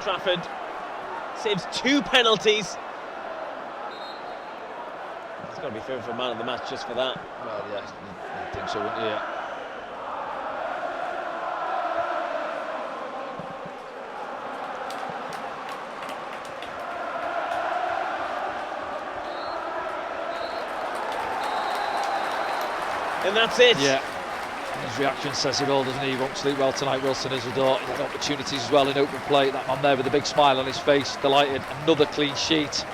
Trafford saves 2 penalties. It's got to be fair for man of the match just for that. Well, yeah, I think so, wouldn't you? Yeah. And that's it. Yeah. His reaction says it all, doesn't he? He won't sleep well tonight, Wilson Isidore. He had opportunities as well in open play. That man there with a big smile on his face, delighted. Another clean sheet.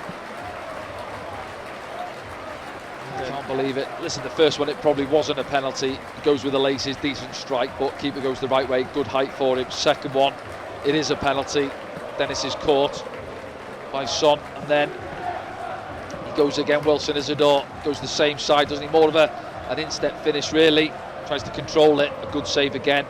I can't believe it. Listen, the first one, it probably wasn't a penalty. He goes with the laces, decent strike, but keeper goes the right way, good height for him. Second one, it is a penalty. Dennis is caught by Son, and then he goes again. Wilson Isidore goes the same side, doesn't he? More of an instep finish, really. Tries to control it. A good save again.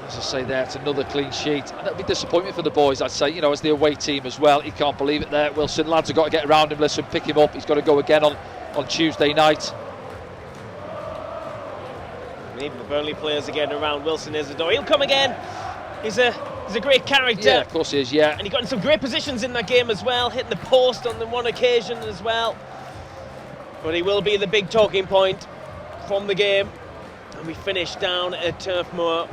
As I say there, it's another clean sheet. And it'll be disappointment for the boys, I'd say, you know, as the away team as well. He can't believe it there. Wilson, lads have got to get around him. Listen, pick him up. He's got to go again on Tuesday night. Even the Burnley players are getting around Wilson Isidore. He'll come again. He's a great character. Yeah, of course he is, yeah. And he got in some great positions in that game as well, hitting the post on the one occasion as well. But he will be the big talking point from the game. And we finish down at Turf Moor.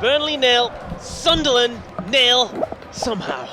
Burnley 0, Sunderland 0, somehow.